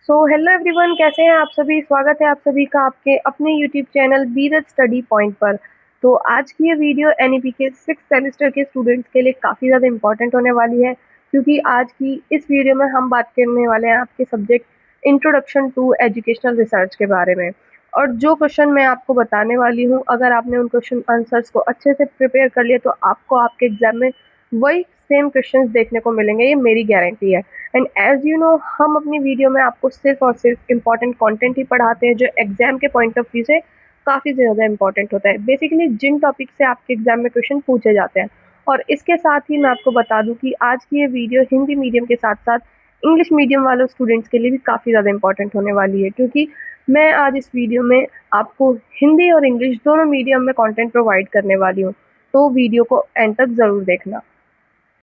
Hello everyone, कैसे हैं आप सभी। स्वागत है आप सभी का आपके अपने यूट्यूब चैनल बीरज स्टडी पॉइंट पर। तो आज की ये वीडियो एनईपी के 6th सेमेस्टर के स्टूडेंट्स के लिए काफ़ी ज़्यादा इंपॉर्टेंट होने वाली है, क्योंकि आज की इस वीडियो में हम बात करने वाले हैं आपके subject introduction to educational research के बारे में। और जो क्वेश्चन मैं आपको बताने वाली हूँ, अगर आपने उन क्वेश्चन आंसर्स को अच्छे से प्रिपेयर कर लिया तो आपको आपके एग्जाम में वही सेम क्वेश्चंस देखने को मिलेंगे, ये मेरी गारंटी है। एंड एज यू नो, हम अपनी वीडियो में आपको सिर्फ और सिर्फ इम्पॉर्टेंट कंटेंट ही पढ़ाते हैं जो एग्जाम के पॉइंट ऑफ व्यू से काफ़ी ज़्यादा इंपॉर्टेंट होता है। बेसिकली जिन टॉपिक से आपके एग्जाम में क्वेश्चन पूछे जाते हैं। और इसके साथ ही मैं आपको बता दूं कि आज की ये वीडियो हिंदी मीडियम के साथ साथ इंग्लिश मीडियम वालों स्टूडेंट्स के लिए भी काफ़ी ज़्यादा इंपॉर्टेंट होने वाली है, क्योंकि मैं आज इस वीडियो में आपको हिंदी और इंग्लिश दोनों मीडियम में कॉन्टेंट प्रोवाइड करने वाली हूँ। तो वीडियो को एंड तक ज़रूर देखना।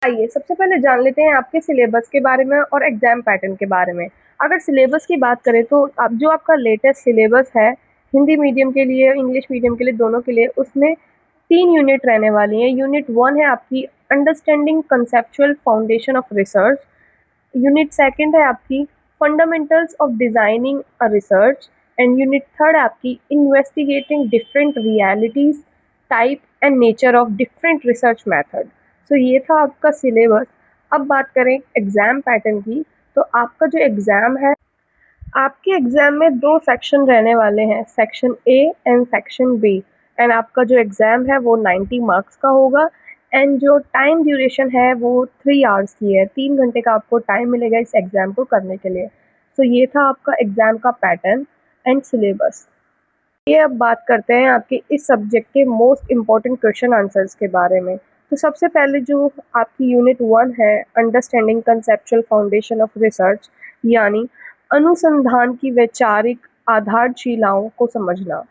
आइए सबसे पहले जान लेते हैं आपके सिलेबस के बारे में और एग्जाम पैटर्न के बारे में। अगर सिलेबस की बात करें तो अब जो आपका लेटेस्ट सिलेबस है हिंदी मीडियम के लिए, इंग्लिश मीडियम के लिए, दोनों के लिए, उसमें 3 यूनिट रहने वाली हैं। यूनिट 1 है आपकी understanding conceptual foundation of research. Unit second है आपकी fundamentals of designing a research. And unit third है आपकी investigating different realities, type and nature of different research method. So ये था आपका सिलेबस। अब बात करें एग्ज़ाम पैटर्न की, तो आपका जो एग्ज़ाम है, आपके एग्ज़ाम में 2 सेक्शन रहने वाले हैं, section A and section B. And आपका जो एग्ज़ाम है वो 90 मार्क्स का होगा। एंड जो टाइम ड्यूरेशन है वो 3 आवर्स की है। 3 घंटे का आपको टाइम मिलेगा इस एग्ज़ाम को करने के लिए। सो ये था आपका एग्ज़ाम का पैटर्न एंड सिलेबस। ये अब बात करते हैं आपके इस सब्जेक्ट के मोस्ट इम्पॉर्टेंट क्वेश्चन आंसर्स के बारे में। तो सबसे पहले जो आपकी यूनिट 1 है, understanding conceptual foundation of research, यानी अनुसंधान की वैचारिक आधारशिलाओं को समझना,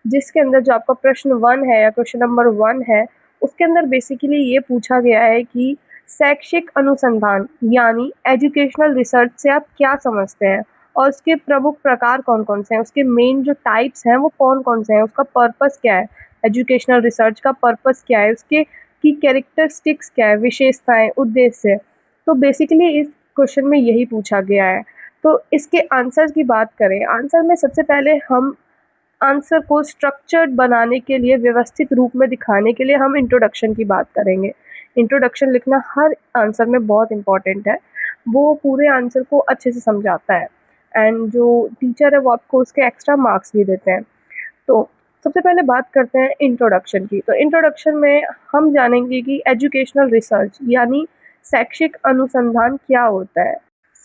जिसके अंदर जो आपका प्रश्न 1 है या क्वेश्चन नंबर 1 है, उसके अंदर बेसिकली ये पूछा गया है कि शैक्षिक अनुसंधान यानी एजुकेशनल रिसर्च से आप क्या समझते हैं और उसके प्रमुख प्रकार कौन-कौन से हैं, उसके मेन जो टाइप्स हैं वो कौन-कौन से हैं, उसका पर्पस क्या है, एजुकेशनल रिसर्च का पर्पस क्या है, उसके की कैरेक्टरिस्टिक्स क्या है, विशेषताएँ, उद्देश्य। तो बेसिकली इस क्वेश्चन में यही पूछा गया है। तो इसके आंसर्स की बात करें, आंसर में सबसे पहले हम आंसर को स्ट्रक्चर्ड बनाने के लिए, व्यवस्थित रूप में दिखाने के लिए हम इंट्रोडक्शन की बात करेंगे। इंट्रोडक्शन लिखना हर आंसर में बहुत इम्पॉर्टेंट है, वो पूरे आंसर को अच्छे से समझाता है। एंड जो टीचर है वो आपको उसके एक्स्ट्रा मार्क्स भी देते हैं। तो सबसे पहले बात करते हैं इंट्रोडक्शन की। तो इंट्रोडक्शन में हम जानेंगे कि एजुकेशनल रिसर्च यानी शैक्षिक अनुसंधान क्या होता है।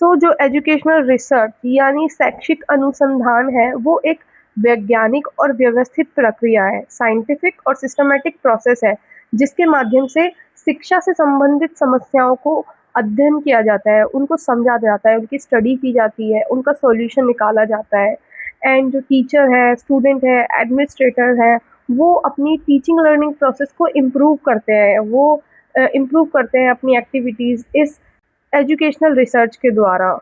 जो एजुकेशनल रिसर्च यानी शैक्षिक अनुसंधान है वो एक वैज्ञानिक और व्यवस्थित प्रक्रिया है, साइंटिफिक और सिस्टमैटिक प्रोसेस है, जिसके माध्यम से शिक्षा से संबंधित समस्याओं को अध्ययन किया जाता है, उनको समझा जाता है, उनकी स्टडी की जाती है, उनका सॉल्यूशन निकाला जाता है। एंड जो टीचर है, स्टूडेंट है, एडमिनिस्ट्रेटर है, वो अपनी टीचिंग लर्निंग प्रोसेस को इम्प्रूव करते हैं, वो इम्प्रूव करते हैं अपनी एक्टिविटीज़ इस एजुकेशनल रिसर्च के द्वारा।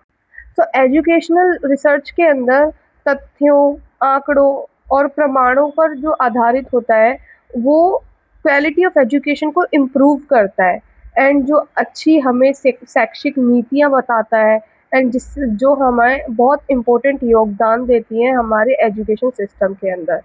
तो एजुकेशनल रिसर्च के अंदर तथ्यों, आंकड़ों और प्रमाणों पर जो आधारित होता है, वो क्वालिटी ऑफ एजुकेशन को इम्प्रूव करता है। एंड जो अच्छी हमें शैक्षिक नीतियाँ बताता है, एंड जिससे जो हमें बहुत इम्पोर्टेंट योगदान देती हैं हमारे एजुकेशन सिस्टम के अंदर।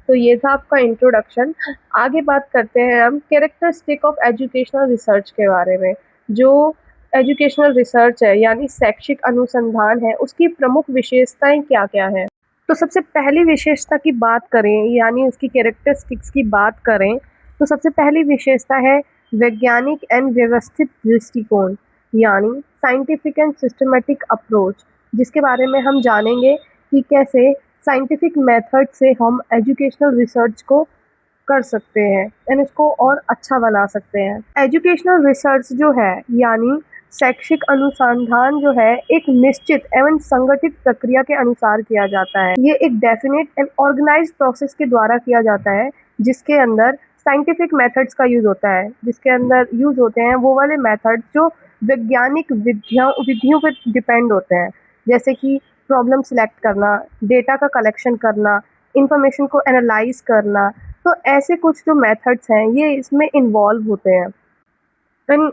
तो ये था आपका इंट्रोडक्शन। आगे बात करते हैं हम कैरेक्टरिस्टिक ऑफ एजुकेशनल रिसर्च के बारे में। जो एजुकेशनल रिसर्च है यानी शैक्षिक अनुसंधान है, उसकी प्रमुख विशेषताएं क्या-क्या हैं? तो सबसे पहली विशेषता की बात करें यानी उसकी कैरेक्टरिस्टिक्स की बात करें, तो सबसे पहली विशेषता है वैज्ञानिक एंड व्यवस्थित दृष्टिकोण, यानी साइंटिफिक एंड सिस्टमैटिक अप्रोच, जिसके बारे में हम जानेंगे कि कैसे साइंटिफिक मेथड से हम एजुकेशनल रिसर्च को कर सकते हैं एंड इसको और अच्छा बना सकते हैं। एजुकेशनल रिसर्च जो है यानी शैक्षिक अनुसंधान जो है, एक निश्चित एवं संगठित प्रक्रिया के अनुसार किया जाता है। ये एक डेफिनेट एंड ऑर्गेनाइज्ड प्रोसेस के द्वारा किया जाता है, जिसके अंदर साइंटिफिक मेथड्स का यूज़ होता है, जिसके अंदर यूज़ होते हैं वो वाले मेथड्स जो वैज्ञानिक विधियों पे डिपेंड होते हैं, जैसे कि प्रॉब्लम सिलेक्ट करना, डेटा का कलेक्शन करना, इंफॉर्मेशन को एनालाइज करना। तो ऐसे कुछ जो मेथड्स हैं ये इसमें इन्वॉल्व होते हैं। एंड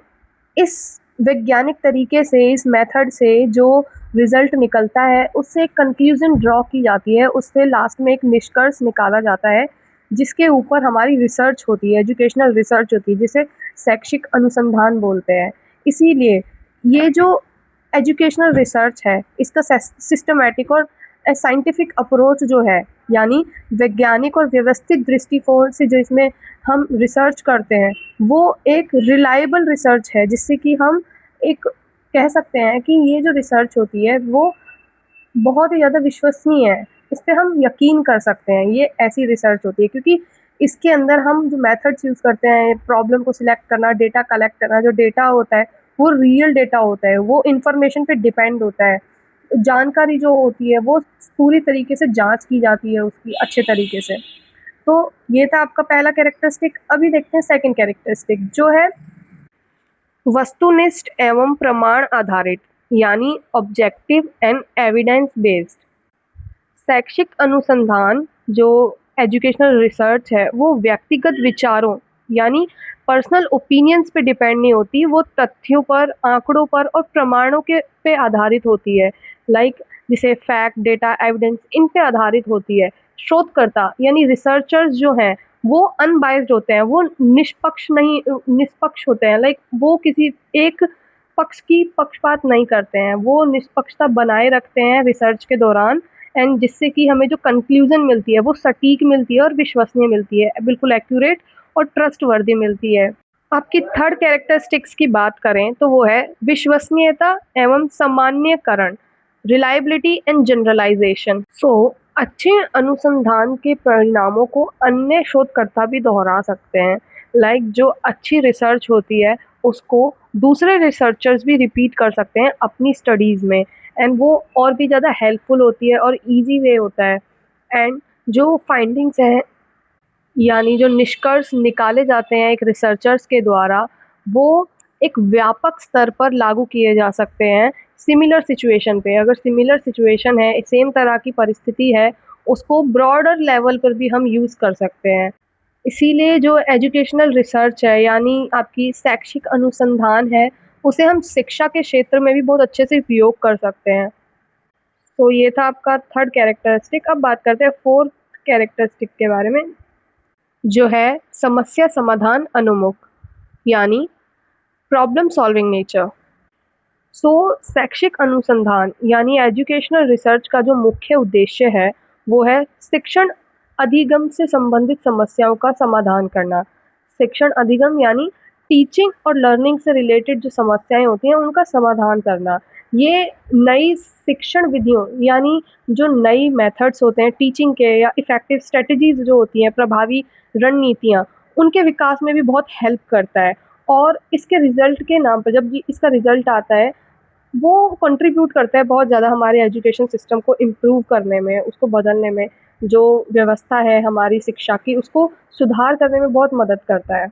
इस वैज्ञानिक तरीके से इस मेथड से जो रिजल्ट निकलता है उससे एक कंक्लूजन ड्रॉ की जाती है, उससे लास्ट में एक निष्कर्ष निकाला जाता है जिसके ऊपर हमारी रिसर्च होती है, एजुकेशनल रिसर्च होती है, जिसे शैक्षिक अनुसंधान बोलते हैं। इसीलिए ये जो एजुकेशनल रिसर्च है इसका सिस्टमैटिक और साइंटिफिक अप्रोच जो है, यानी वैज्ञानिक और व्यवस्थित दृष्टिकोण से जो इसमें हम रिसर्च करते हैं, वो एक रिलायबल रिसर्च है, जिससे कि हम एक कह सकते हैं कि ये जो रिसर्च होती है वो बहुत ही ज़्यादा विश्वसनीय है। इस पे हम यकीन कर सकते हैं, ये ऐसी रिसर्च होती है क्योंकि इसके अंदर हम जो मेथड्स यूज़ करते हैं, प्रॉब्लम को सिलेक्ट करना, डेटा कलेक्ट करना, जो डेटा होता है वो रियल डेटा होता है, वो इन्फॉर्मेशन पे डिपेंड होता है। जानकारी जो होती है वो पूरी तरीके से जाँच की जाती है उसकी अच्छे तरीके से। तो ये था आपका पहला कैरेक्टरिस्टिक। अभी देखते हैं सेकंड कैरेक्टरिस्टिक जो है वस्तुनिष्ठ एवं प्रमाण आधारित, यानी ऑब्जेक्टिव एंड एविडेंस बेस्ड। शैक्षिक अनुसंधान जो एजुकेशनल रिसर्च है वो व्यक्तिगत विचारों यानी पर्सनल ओपिनियंस पे डिपेंड नहीं होती, वो तथ्यों पर, आंकड़ों पर और प्रमाणों के पे आधारित होती है। लाइक जिसे फैक्ट, डेटा, एविडेंस, इन पे आधारित होती है। शोधकर्ता यानी रिसर्चर्स जो हैं वो अनबायस्ड होते हैं, वो निष्पक्ष होते हैं। लाइक वो किसी एक पक्ष की पक्षपात नहीं करते हैं, वो निष्पक्षता बनाए रखते हैं रिसर्च के दौरान, एंड जिससे कि हमें जो कंक्लूजन मिलती है वो सटीक मिलती है और विश्वसनीय मिलती है, बिल्कुल एक्यूरेट और ट्रस्टवर्दी मिलती है। आपकी थर्ड कैरेक्टरिस्टिक्स की बात करें तो वो है विश्वसनीयता एवं सामान्यकरण, रिलायबिलिटी एंड जनरलाइजेशन। सो अच्छे अनुसंधान के परिणामों को अन्य शोधकर्ता भी दोहरा सकते हैं। लाइक जो अच्छी रिसर्च होती है उसको दूसरे रिसर्चर्स भी रिपीट कर सकते हैं अपनी स्टडीज़ में, एंड वो और भी ज़्यादा हेल्पफुल होती है और इजी वे होता है। एंड जो फाइंडिंग्स हैं यानी जो निष्कर्ष निकाले जाते हैं एक रिसर्चर्स के द्वारा, वो एक व्यापक स्तर पर लागू किए जा सकते हैं सिमिलर सिचुएशन पे। अगर सिमिलर सिचुएशन है, सेम तरह की परिस्थिति है, उसको ब्रॉडर लेवल पर भी हम यूज़ कर सकते हैं। इसीलिए जो एजुकेशनल रिसर्च है यानी आपकी शैक्षिक अनुसंधान है, उसे हम शिक्षा के क्षेत्र में भी बहुत अच्छे से उपयोग कर सकते हैं। तो ये था आपका थर्ड कैरेक्टरिस्टिक। अब बात करते हैं फोर्थ कैरेक्टरिस्टिक के बारे में, जो है समस्या समाधान अनुमुख, यानी प्रॉब्लम सॉल्विंग नेचर। सो शैक्षिक अनुसंधान यानी एजुकेशनल रिसर्च का जो मुख्य उद्देश्य है वो है शिक्षण अधिगम से संबंधित समस्याओं का समाधान करना। शिक्षण अधिगम यानी टीचिंग और लर्निंग से रिलेटेड जो समस्याएं होती हैं उनका समाधान करना। ये नई शिक्षण विधियों यानी जो नई मेथड्स होते हैं टीचिंग के, या इफ़ेक्टिव स्ट्रेटजीज जो होती हैं, प्रभावी रणनीतियाँ, उनके विकास में भी बहुत हेल्प करता है। और इसके रिज़ल्ट के नाम पर जब ये इसका रिज़ल्ट आता है, वो कंट्रीब्यूट करता है बहुत ज़्यादा हमारे एजुकेशन सिस्टम को इम्प्रूव करने में, उसको बदलने में, जो व्यवस्था है हमारी शिक्षा की उसको सुधार करने में बहुत मदद करता है।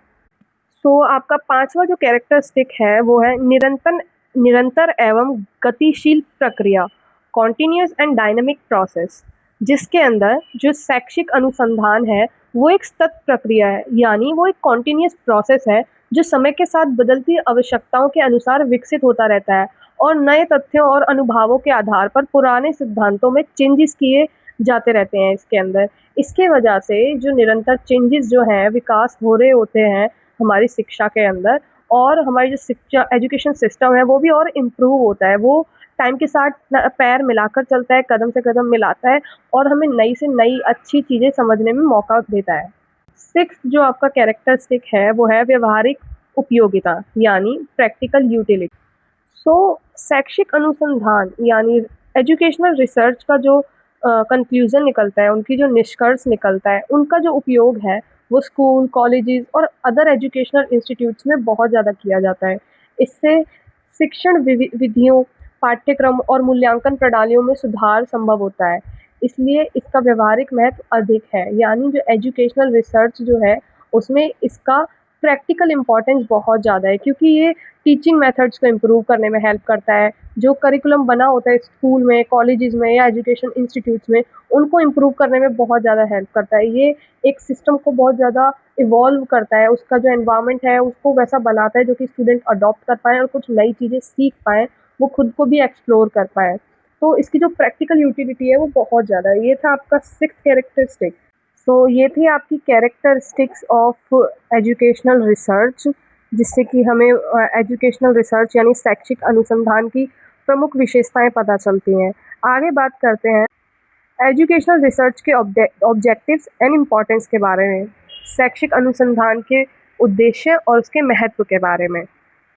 तो आपका पाँचवा जो कैरेक्टरिस्टिक है वो है निरंतर निरंतर एवं गतिशील प्रक्रिया, कॉन्टिन्यूस एंड डायनामिक प्रोसेस। जिसके अंदर जो शैक्षिक अनुसंधान है वो एक सतत प्रक्रिया है, यानी वो एक कॉन्टिन्यूस प्रोसेस है जो समय के साथ बदलती आवश्यकताओं के अनुसार विकसित होता रहता है और नए तथ्यों और अनुभवों के आधार पर पुराने सिद्धांतों में चेंजेस किए जाते रहते हैं इसके अंदर। इसके वजह से जो निरंतर चेंजेस जो हैं, विकास हो रहे होते हैं हमारी शिक्षा के अंदर, और हमारी जो शिक्षा एजुकेशन सिस्टम है वो भी और इम्प्रूव होता है। वो टाइम के साथ पैर मिलाकर चलता है, कदम से कदम मिलाता है और हमें नई से नई अच्छी चीज़ें समझने में मौका देता है। सिक्स्थ जो आपका कैरेक्टरिस्टिक है वो है व्यवहारिक उपयोगिता, यानी प्रैक्टिकल यूटिलिटी। सो शैक्षिक अनुसंधान यानी एजुकेशनल रिसर्च का जो कंक्लूजन निकलता है, उनकी जो निष्कर्ष निकलता है, उनका जो उपयोग है वो स्कूल, कॉलेजेस और अदर एजुकेशनल इंस्टीट्यूट्स में बहुत ज़्यादा किया जाता है। इससे शिक्षण विधियों, पाठ्यक्रम और मूल्यांकन प्रणालियों में सुधार संभव होता है। इसलिए इसका व्यवहारिक महत्व अधिक है, यानी जो एजुकेशनल रिसर्च जो है उसमें इसका प्रैक्टिकल इम्पोर्टेंस बहुत ज़्यादा है, क्योंकि ये टीचिंग मेथड्स को इम्प्रूव करने में हेल्प करता है, जो करिकुलम बना होता है स्कूल में, कॉलेजेस में या एजुकेशन इंस्टीट्यूट्स में, उनको इम्प्रूव करने में बहुत ज़्यादा हेल्प करता है। ये एक सिस्टम को बहुत ज़्यादा इवॉल्व करता है, उसका जो एनवायरनमेंट है उसको वैसा बनाता है जो कि स्टूडेंट अडॉप्ट कर पाएँ और कुछ नई चीज़ें सीख पाएँ, वो खुद को भी एक्सप्लोर कर पाएँ। तो इसकी जो प्रैक्टिकल यूटिलिटी है वो बहुत ज़्यादा है। ये था आपका 6th कैरेक्टरिस्टिक। सो ये थी आपकी कैरेक्टरिस्टिक्स ऑफ एजुकेशनल रिसर्च, जिससे कि हमें एजुकेशनल रिसर्च यानी शैक्षिक अनुसंधान की प्रमुख विशेषताएं पता चलती हैं। आगे बात करते हैं एजुकेशनल रिसर्च के ऑब्जेक्टिव्स एंड इम्पोर्टेंस के बारे में, शैक्षिक अनुसंधान के उद्देश्य और उसके महत्व के बारे में।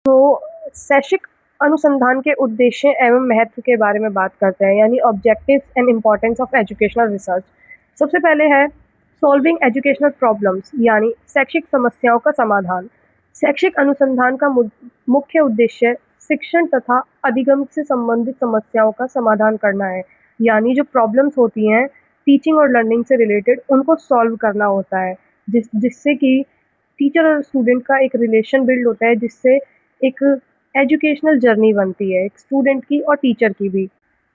तो शैक्षिक अनुसंधान के उद्देश्य एवं महत्व के बारे में बात करते हैं, यानी objectives and importance of educational research. सबसे पहले है सॉल्विंग एजुकेशनल प्रॉब्लम्स, यानी शैक्षिक समस्याओं का समाधान। शैक्षिक अनुसंधान का मुख्य उद्देश्य शिक्षण तथा अधिगम से संबंधित समस्याओं का समाधान करना है, यानी जो प्रॉब्लम्स होती हैं टीचिंग और लर्निंग से रिलेटेड, उनको सॉल्व करना होता है, जिससे कि टीचर और स्टूडेंट का एक रिलेशन बिल्ड होता है, जिससे एक एजुकेशनल जर्नी बनती है, एक स्टूडेंट की और टीचर की भी।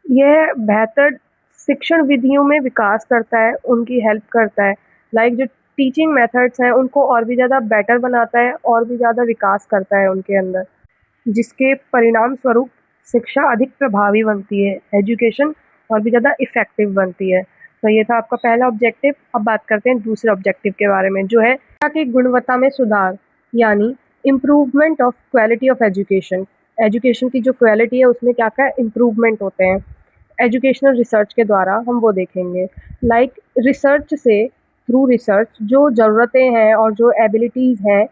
यह बेहतर शिक्षण विधियों में विकास करता है, उनकी हेल्प करता है। लाइक जो टीचिंग मेथड्स हैं उनको और भी ज़्यादा बेटर बनाता है और भी ज़्यादा विकास करता है उनके अंदर, जिसके परिणाम स्वरूप शिक्षा अधिक प्रभावी बनती है, एजुकेशन और भी ज़्यादा इफ़ेक्टिव बनती है। तो ये था आपका पहला ऑब्जेक्टिव। अब बात करते हैं दूसरे ऑब्जेक्टिव के बारे में, जो है शिक्षा की गुणवत्ता में सुधार, यानी improvement of quality of education. Education की जो क्वालिटी है उसमें क्या-क्या इम्प्रूवमेंट होते हैं एजुकेशनल रिसर्च के द्वारा, हम वो देखेंगे। लाइक रिसर्च से, थ्रू रिसर्च जो ज़रूरतें हैं और जो एबिलिटीज़ हैं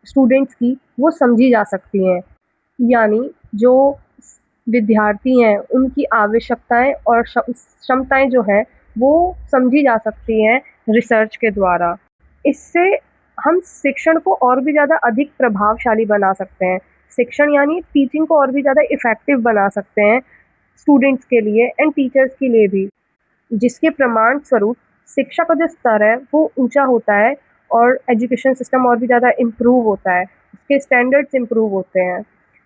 स्टूडेंट्स की, वो समझी जा सकती हैं। यानी जो विद्यार्थी हैं उनकी आवश्यकताएँ और क्षमताएँ जो हैं वो समझी जा सकती हैं रिसर्च के द्वारा। इससे हम शिक्षण को और भी ज़्यादा अधिक प्रभावशाली बना सकते हैं। शिक्षण यानी टीचिंग को और भी ज़्यादा इफ़ेक्टिव बना सकते हैं स्टूडेंट्स के लिए एंड टीचर्स के लिए भी, जिसके प्रमाण स्वरूप शिक्षा का जो स्तर है वो ऊँचा होता है और एजुकेशन सिस्टम और भी ज़्यादा इम्प्रूव होता है, उसके स्टैंडर्ड्स इम्प्रूव होते हैं।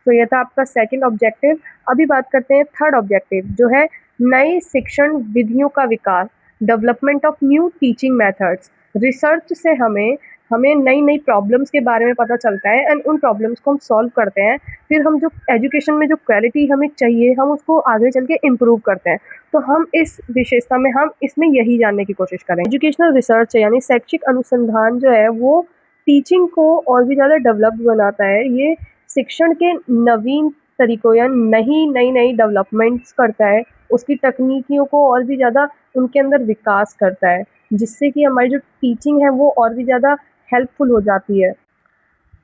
तो ये था आपका सेकंड ऑब्जेक्टिव। अभी बात करते हैं थर्ड ऑब्जेक्टिव, जो है नई शिक्षण विधियों का विकास, development of new teaching methods. Research से हमें नई-नई प्रॉब्लम्स के बारे में पता चलता है एंड उन प्रॉब्लम्स को हम सॉल्व करते हैं। फिर हम जो एजुकेशन में जो क्वालिटी हमें चाहिए, हम उसको आगे चल के इम्प्रूव करते हैं। तो हम इस विशेषता में हम इसमें यही जानने की कोशिश करें। एजुकेशनल रिसर्च है यानी शैक्षिक अनुसंधान जो है वो टीचिंग को और भी ज़्यादा डेवलप्ड बनाता है। ये शिक्षण के नवीन तरीकों या नई-नई डेवलपमेंट्स करता है, उसकी तकनीकियों को और भी ज़्यादा उनके अंदर विकास करता है, जिससे कि हमारी जो टीचिंग है वो और भी ज़्यादा हेल्पफुल हो जाती है।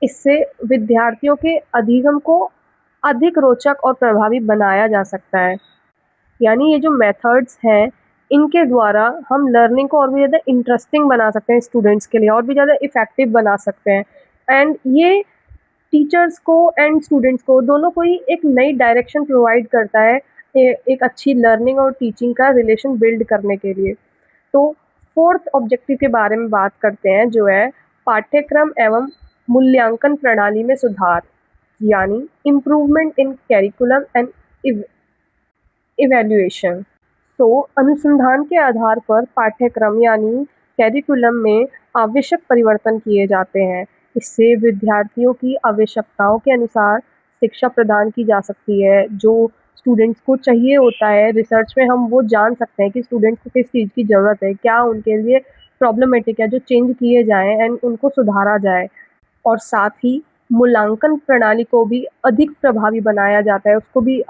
इससे विद्यार्थियों के अधिगम को अधिक रोचक और प्रभावी बनाया जा सकता है। यानी ये जो मेथड्स हैं, इनके द्वारा हम लर्निंग को और भी ज़्यादा इंटरेस्टिंग बना सकते हैं स्टूडेंट्स के लिए, और भी ज़्यादा इफ़ेक्टिव बना सकते हैं। एंड ये टीचर्स को एंड स्टूडेंट्स को दोनों को ही एक नई डायरेक्शन प्रोवाइड करता है, एक अच्छी लर्निंग और टीचिंग का रिलेशन बिल्ड करने के लिए। तो फोर्थ ऑब्जेक्टिव के बारे में बात करते हैं, जो है पाठ्यक्रम एवं मूल्यांकन प्रणाली में सुधार, यानी improvement in curriculum and evaluation. तो अनुसंधान के आधार पर पाठ्यक्रम यानी करिकुलम में आवश्यक परिवर्तन किए जाते हैं। इससे विद्यार्थियों की आवश्यकताओं के अनुसार शिक्षा प्रदान की जा सकती है। जो स्टूडेंट्स को चाहिए होता है, रिसर्च में हम वो जान सकते हैं कि स्टूडेंट्स को किस चीज़ की ज़रूरत है, क्या उनके लिए प्रॉब्लमेटिक है, जो चेंज किए जाएँ एंड उनको सुधारा जाए। और साथ ही मूल्यांकन प्रणाली को भी अधिक प्रभावी बनाया जाता है, उसको भी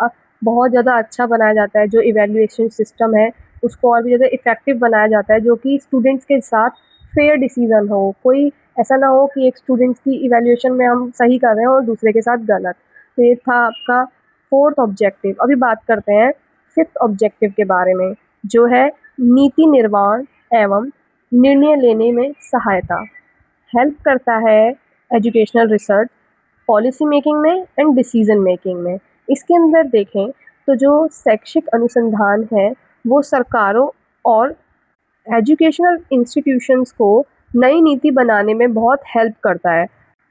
बहुत ज़्यादा अच्छा बनाया जाता है। जो इवैल्यूएशन सिस्टम है, उसको और भी ज़्यादा इफ़ेक्टिव बनाया जाता है, जो कि स्टूडेंट्स के साथ फेयर डिसीज़न हो। कोई ऐसा ना हो कि एक स्टूडेंट्स की इवैल्यूएशन में हम सही कर रहे हैं और दूसरे के साथ गलत। तो ये था आपका फोर्थ ऑब्जेक्टिव। अभी बात करते हैं फिफ्थ ऑब्जेक्टिव के बारे में, जो है नीति निर्माण एवं निर्णय लेने में सहायता। हेल्प करता है एजुकेशनल रिसर्च पॉलिसी मेकिंग में एंड डिसीजन मेकिंग में। इसके अंदर देखें तो जो शैक्षिक अनुसंधान है वो सरकारों और एजुकेशनल इंस्टीट्यूशंस को नई नीति बनाने में बहुत हेल्प करता है।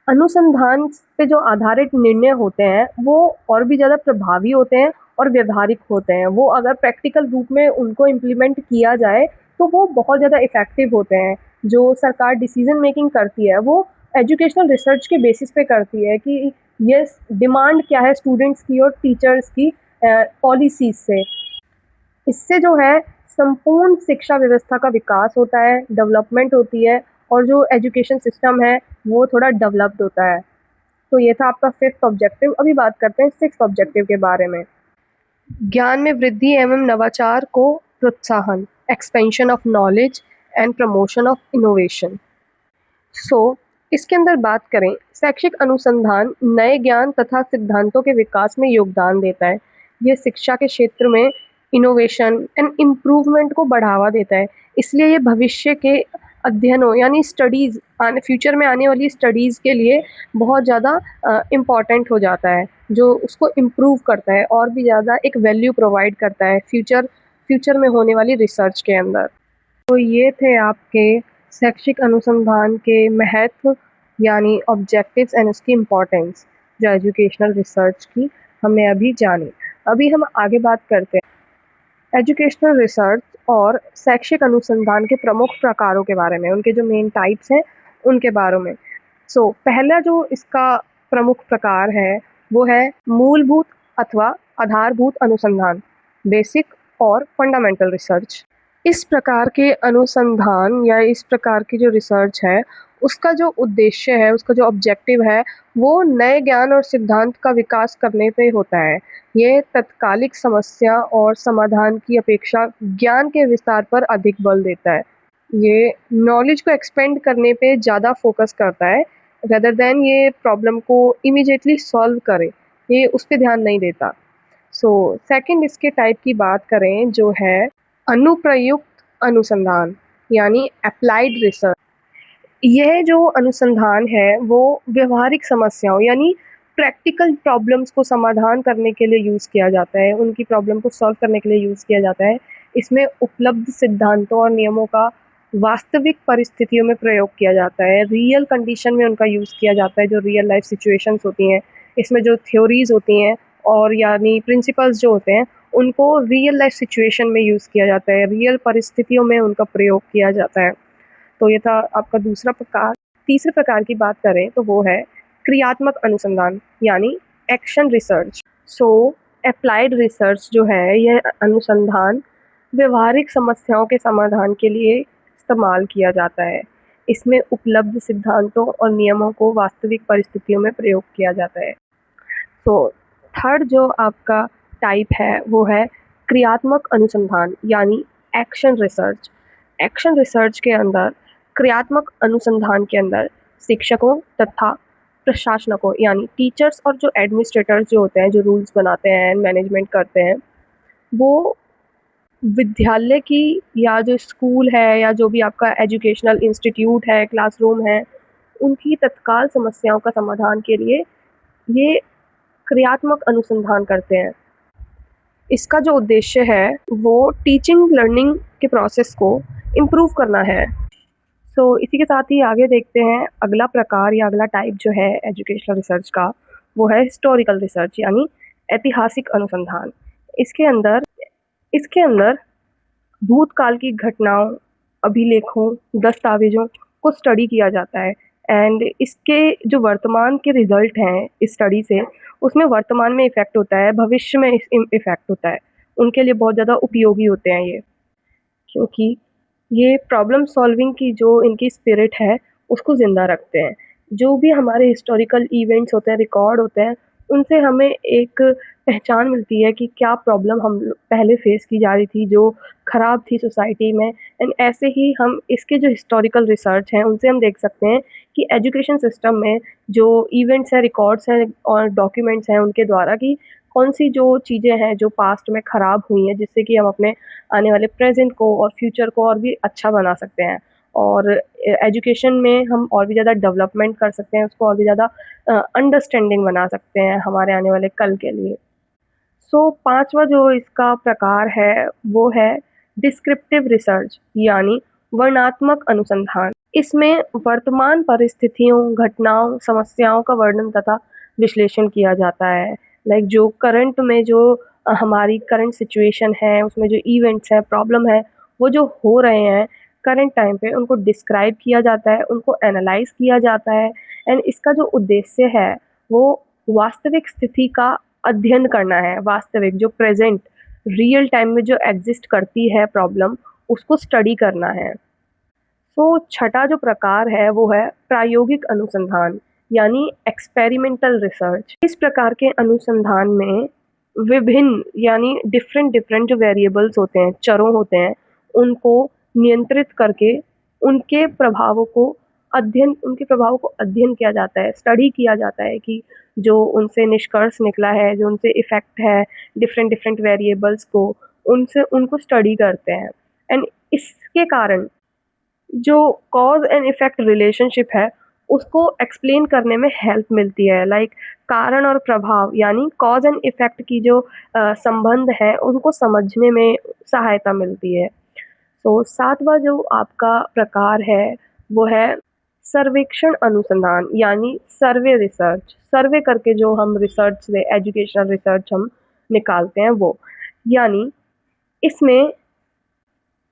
अनुसंधान पे जो आधारित निर्णय होते हैं वो और भी ज़्यादा प्रभावी होते हैं और व्यवहारिक होते हैं। वो अगर प्रैक्टिकल रूप में उनको इम्प्लीमेंट किया जाए तो वो बहुत ज़्यादा इफ़ेक्टिव होते हैं। जो सरकार डिसीज़न मेकिंग करती है वो एजुकेशनल रिसर्च के बेसिस पे करती है कि ये डिमांड क्या है स्टूडेंट्स की और टीचर्स की पॉलिसीज़ से। इससे जो है संपूर्ण शिक्षा व्यवस्था का विकास होता है, डेवलपमेंट होती है और जो एजुकेशन सिस्टम है वो थोड़ा डेवलप्ड होता है। तो ये था आपका 5th ऑब्जेक्टिव। अभी बात करते हैं 6th ऑब्जेक्टिव के बारे में। ज्ञान में वृद्धि एवं नवाचार को प्रोत्साहन, expansion of knowledge and promotion of innovation. इसके अंदर बात करें, शैक्षिक अनुसंधान नए ज्ञान तथा सिद्धांतों के विकास में योगदान देता है। ये शिक्षा के क्षेत्र में इनोवेशन एंड इम्प्रूवमेंट को बढ़ावा देता है। इसलिए ये भविष्य के अध्ययनों यानी स्टडीज़ फ्यूचर में आने वाली स्टडीज़ के लिए बहुत ज़्यादा इम्पॉर्टेंट हो जाता है, जो उसको इम्प्रूव करता है और भी ज़्यादा एक वैल्यू प्रोवाइड करता है फ्यूचर में होने वाली रिसर्च के अंदर। तो ये थे आपके शैक्षिक अनुसंधान के महत्व यानी ऑब्जेक्टिव्स एंड उसकी इम्पोर्टेंस जो एजुकेशनल रिसर्च की हमने अभी जानी। अभी हम आगे बात करते हैं एजुकेशनल रिसर्च और शैक्षिक अनुसंधान के प्रमुख प्रकारों के बारे में, उनके जो मेन टाइप्स हैं उनके बारे में। पहला जो इसका प्रमुख प्रकार है वो है मूलभूत अथवा आधारभूत अनुसंधान, बेसिक और फंडामेंटल रिसर्च। इस प्रकार के अनुसंधान या इस प्रकार की जो रिसर्च है उसका जो उद्देश्य है, उसका जो ऑब्जेक्टिव है वो नए ज्ञान और सिद्धांत का विकास करने पे होता है। ये तत्कालिक समस्या और समाधान की अपेक्षा ज्ञान के विस्तार पर अधिक बल देता है। ये नॉलेज को एक्सपेंड करने पे ज़्यादा फोकस करता है रेदर देन ये प्रॉब्लम को इमीडिएटली सॉल्व करे, ये उस पे ध्यान नहीं देता। सेकंड इसके टाइप की बात करें जो है अनुप्रयुक्त अनुसंधान यानी अप्लाइड रिसर्च। यह जो अनुसंधान है वो व्यवहारिक समस्याओं यानी प्रैक्टिकल प्रॉब्लम्स को समाधान करने के लिए यूज़ किया जाता है, उनकी प्रॉब्लम को सॉल्व करने के लिए यूज़ किया जाता है। इसमें उपलब्ध सिद्धांतों और नियमों का वास्तविक परिस्थितियों में प्रयोग किया जाता है, रियल कंडीशन में उनका यूज़ किया जाता है, जो रियल लाइफ सिचुएशंस होती हैं। इसमें जो थ्योरीज़ होती हैं और यानी प्रिंसिपल्स जो होते हैं उनको रियल लाइफ सिचुएशन में यूज़ किया जाता है, रियल परिस्थितियों में उनका प्रयोग किया जाता है। तो ये था आपका दूसरा प्रकार। तीसरे प्रकार की बात करें तो वो है क्रियात्मक अनुसंधान यानी एक्शन रिसर्च। अप्लाइड रिसर्च जो है यह अनुसंधान व्यवहारिक समस्याओं के समाधान के लिए इस्तेमाल किया जाता है। इसमें उपलब्ध सिद्धांतों और नियमों को वास्तविक परिस्थितियों में प्रयोग किया जाता है। थर्ड जो आपका टाइप है वो है क्रियात्मक अनुसंधान यानी एक्शन रिसर्च। एक्शन रिसर्च के अंदर क्रियात्मक अनुसंधान के अंदर शिक्षकों तथा प्रशासनकों यानी टीचर्स और जो एडमिनिस्ट्रेटर्स जो होते हैं, जो रूल्स बनाते हैं, मैनेजमेंट करते हैं, वो विद्यालय की या जो स्कूल है या जो भी आपका एजुकेशनल इंस्टीट्यूट है, क्लासरूम है, उनकी तत्काल समस्याओं का समाधान के लिए ये क्रियात्मक अनुसंधान करते हैं। इसका जो उद्देश्य है वो टीचिंग लर्निंग के प्रोसेस को इम्प्रूव करना है। इसी के साथ ही आगे देखते हैं अगला प्रकार या अगला टाइप जो है एजुकेशनल रिसर्च का, वो है हिस्टोरिकल रिसर्च यानी ऐतिहासिक अनुसंधान। इसके अंदर भूतकाल की घटनाओं, अभिलेखों, दस्तावेजों को स्टडी किया जाता है एंड इसके जो वर्तमान के रिजल्ट हैं इस स्टडी से, उसमें वर्तमान में इफ़ेक्ट होता है, भविष्य में इफ़ेक्ट होता है। उनके लिए बहुत ज़्यादा उपयोगी होते हैं ये, क्योंकि ये प्रॉब्लम सॉल्विंग की जो इनकी स्पिरिट है उसको ज़िंदा रखते हैं। जो भी हमारे हिस्टोरिकल इवेंट्स होते हैं, रिकॉर्ड होते हैं, उनसे हमें एक पहचान मिलती है कि क्या प्रॉब्लम हम पहले फेस की जा रही थी जो ख़राब थी सोसाइटी में। एंड ऐसे ही हम इसके जो हिस्टोरिकल रिसर्च हैं उनसे हम देख सकते हैं कि एजुकेशन सिस्टम में जो इवेंट्स हैं, रिकॉर्ड्स हैं और डॉक्यूमेंट्स हैं उनके द्वारा कि कौन सी जो चीज़ें हैं जो पास्ट में ख़राब हुई हैं, जिससे कि हम अपने आने वाले प्रेजेंट को और फ्यूचर को और भी अच्छा बना सकते हैं और एजुकेशन में हम और भी ज़्यादा डेवलपमेंट कर सकते हैं, उसको और भी ज़्यादा अंडरस्टैंडिंग बना सकते हैं हमारे आने वाले कल के लिए। पांचवा जो इसका प्रकार है वो है डिस्क्रिप्टिव रिसर्च यानी वर्णनात्मक अनुसंधान। इसमें वर्तमान परिस्थितियों, घटनाओं, समस्याओं का वर्णन तथा विश्लेषण किया जाता है। लाइक जो करंट में जो हमारी करंट सिचुएशन है, उसमें जो इवेंट्स हैं, प्रॉब्लम है, वो जो हो रहे हैं करंट टाइम पे, उनको डिस्क्राइब किया जाता है, उनको एनालाइज़ किया जाता है। एंड इसका जो उद्देश्य है, वो वास्तविक स्थिति का अध्ययन करना है। वास्तविक जो प्रेज़ेंट रियल टाइम में जो एग्ज़िस्ट करती है प्रॉब्लम, उसको स्टडी करना है। तो छठा जो प्रकार है वो है प्रायोगिक अनुसंधान, यानी एक्सपेरिमेंटल रिसर्च। इस प्रकार के अनुसंधान में विभिन्न यानी डिफरेंट डिफरेंट जो वेरिएबल्स होते हैं, चरों होते हैं, उनको नियंत्रित करके उनके प्रभावों को अध्ययन किया जाता है, स्टडी किया जाता है कि जो उनसे निष्कर्ष निकला है, जो उनसे इफ़ेक्ट है डिफरेंट डिफरेंट वेरिएबल्स को, उनसे उनको स्टडी करते हैं। एंड इसके कारण जो कॉज़ एंड इफ़ेक्ट रिलेशनशिप है, उसको एक्सप्लेन करने में हेल्प मिलती है। लाइक कारण और प्रभाव यानी कॉज़ एंड इफ़ेक्ट की जो संबंध है, उनको समझने में सहायता मिलती है। तो सातवां जो आपका प्रकार है, वो है सर्वेक्षण अनुसंधान, यानी सर्वे रिसर्च। सर्वे करके जो हम रिसर्च से एजुकेशनल रिसर्च हम निकालते हैं वो। यानी इसमें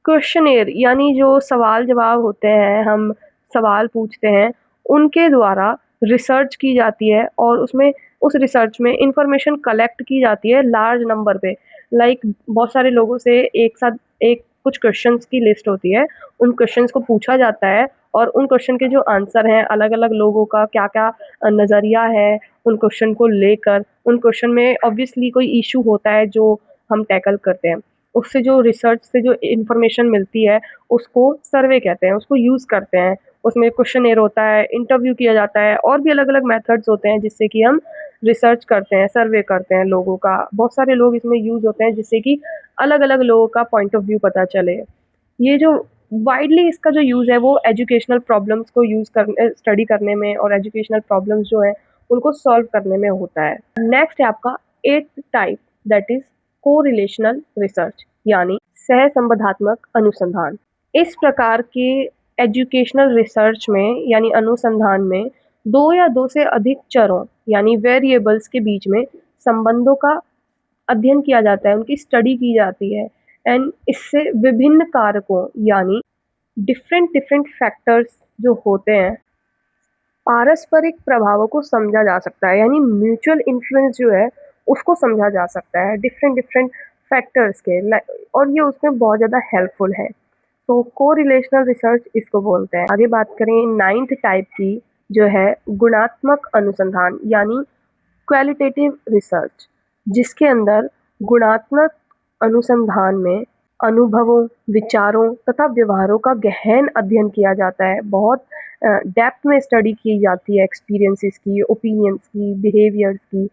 क्वेश्चनेयर यानी जो सवाल जवाब होते हैं, हम सवाल पूछते हैं, उनके द्वारा रिसर्च की जाती है और उसमें उस रिसर्च में इंफॉर्मेशन कलेक्ट की जाती है लार्ज नंबर पे। लाइक बहुत सारे लोगों से एक साथ एक कुछ क्वेश्चंस की लिस्ट होती है, उन क्वेश्चंस को पूछा जाता है और उन क्वेश्चन के जो आंसर हैं, अलग-अलग लोगों का क्या-क्या नज़रिया है उन क्वेश्चन को लेकर। उन क्वेश्चन में ऑब्वियसली कोई इश्यू होता है जो हम टैकल करते हैं। उससे जो रिसर्च से जो इन्फॉर्मेशन मिलती है, उसको सर्वे कहते हैं, उसको यूज़ करते हैं। उसमें क्वेश्चनेयर होता है, इंटरव्यू किया जाता है और भी अलग-अलग मेथड्स होते हैं जिससे कि हम रिसर्च करते हैं, सर्वे करते हैं लोगों का। बहुत सारे लोग इसमें यूज़ होते हैं जिससे कि अलग-अलग लोगों का पॉइंट ऑफ व्यू पता चले। ये जो वाइडली इसका जो यूज़ है वो एजुकेशनल प्रॉब्लम्स को स्टडी करने में और एजुकेशनल प्रॉब्लम्स जो हैं, उनको सॉल्व करने में होता है। नेक्स्ट है आपका 8th type, that is correlational research, यानी सहसंबंधात्मक अनुसंधान। इस प्रकार के एजुकेशनल रिसर्च में यानी अनुसंधान में 2 या 2 से अधिक चरों यानी वेरिएबल्स के बीच में संबंधों का अध्ययन किया जाता है, उनकी स्टडी की जाती है। एंड इससे विभिन्न कारकों यानी डिफरेंट डिफरेंट फैक्टर्स जो होते हैं, पारस्परिक प्रभावों को समझा जा सकता है, यानी म्यूचुअल इन्फ्लुएंस जो है उसको समझा जा सकता है डिफरेंट डिफरेंट फैक्टर्स के और ये उसमें बहुत ज़्यादा हेल्पफुल है। तो को रिलेशनल रिसर्च इसको बोलते हैं। आगे बात करें 9th टाइप की, जो है गुणात्मक अनुसंधान, यानी क्वालिटेटिव रिसर्च, जिसके अंदर गुणात्मक अनुसंधान में अनुभवों, विचारों तथा व्यवहारों का गहन अध्ययन किया जाता है। बहुत डेप्थ में स्टडी की जाती है एक्सपीरियंसेस की, ओपिनियंस की, बिहेवियर्स की।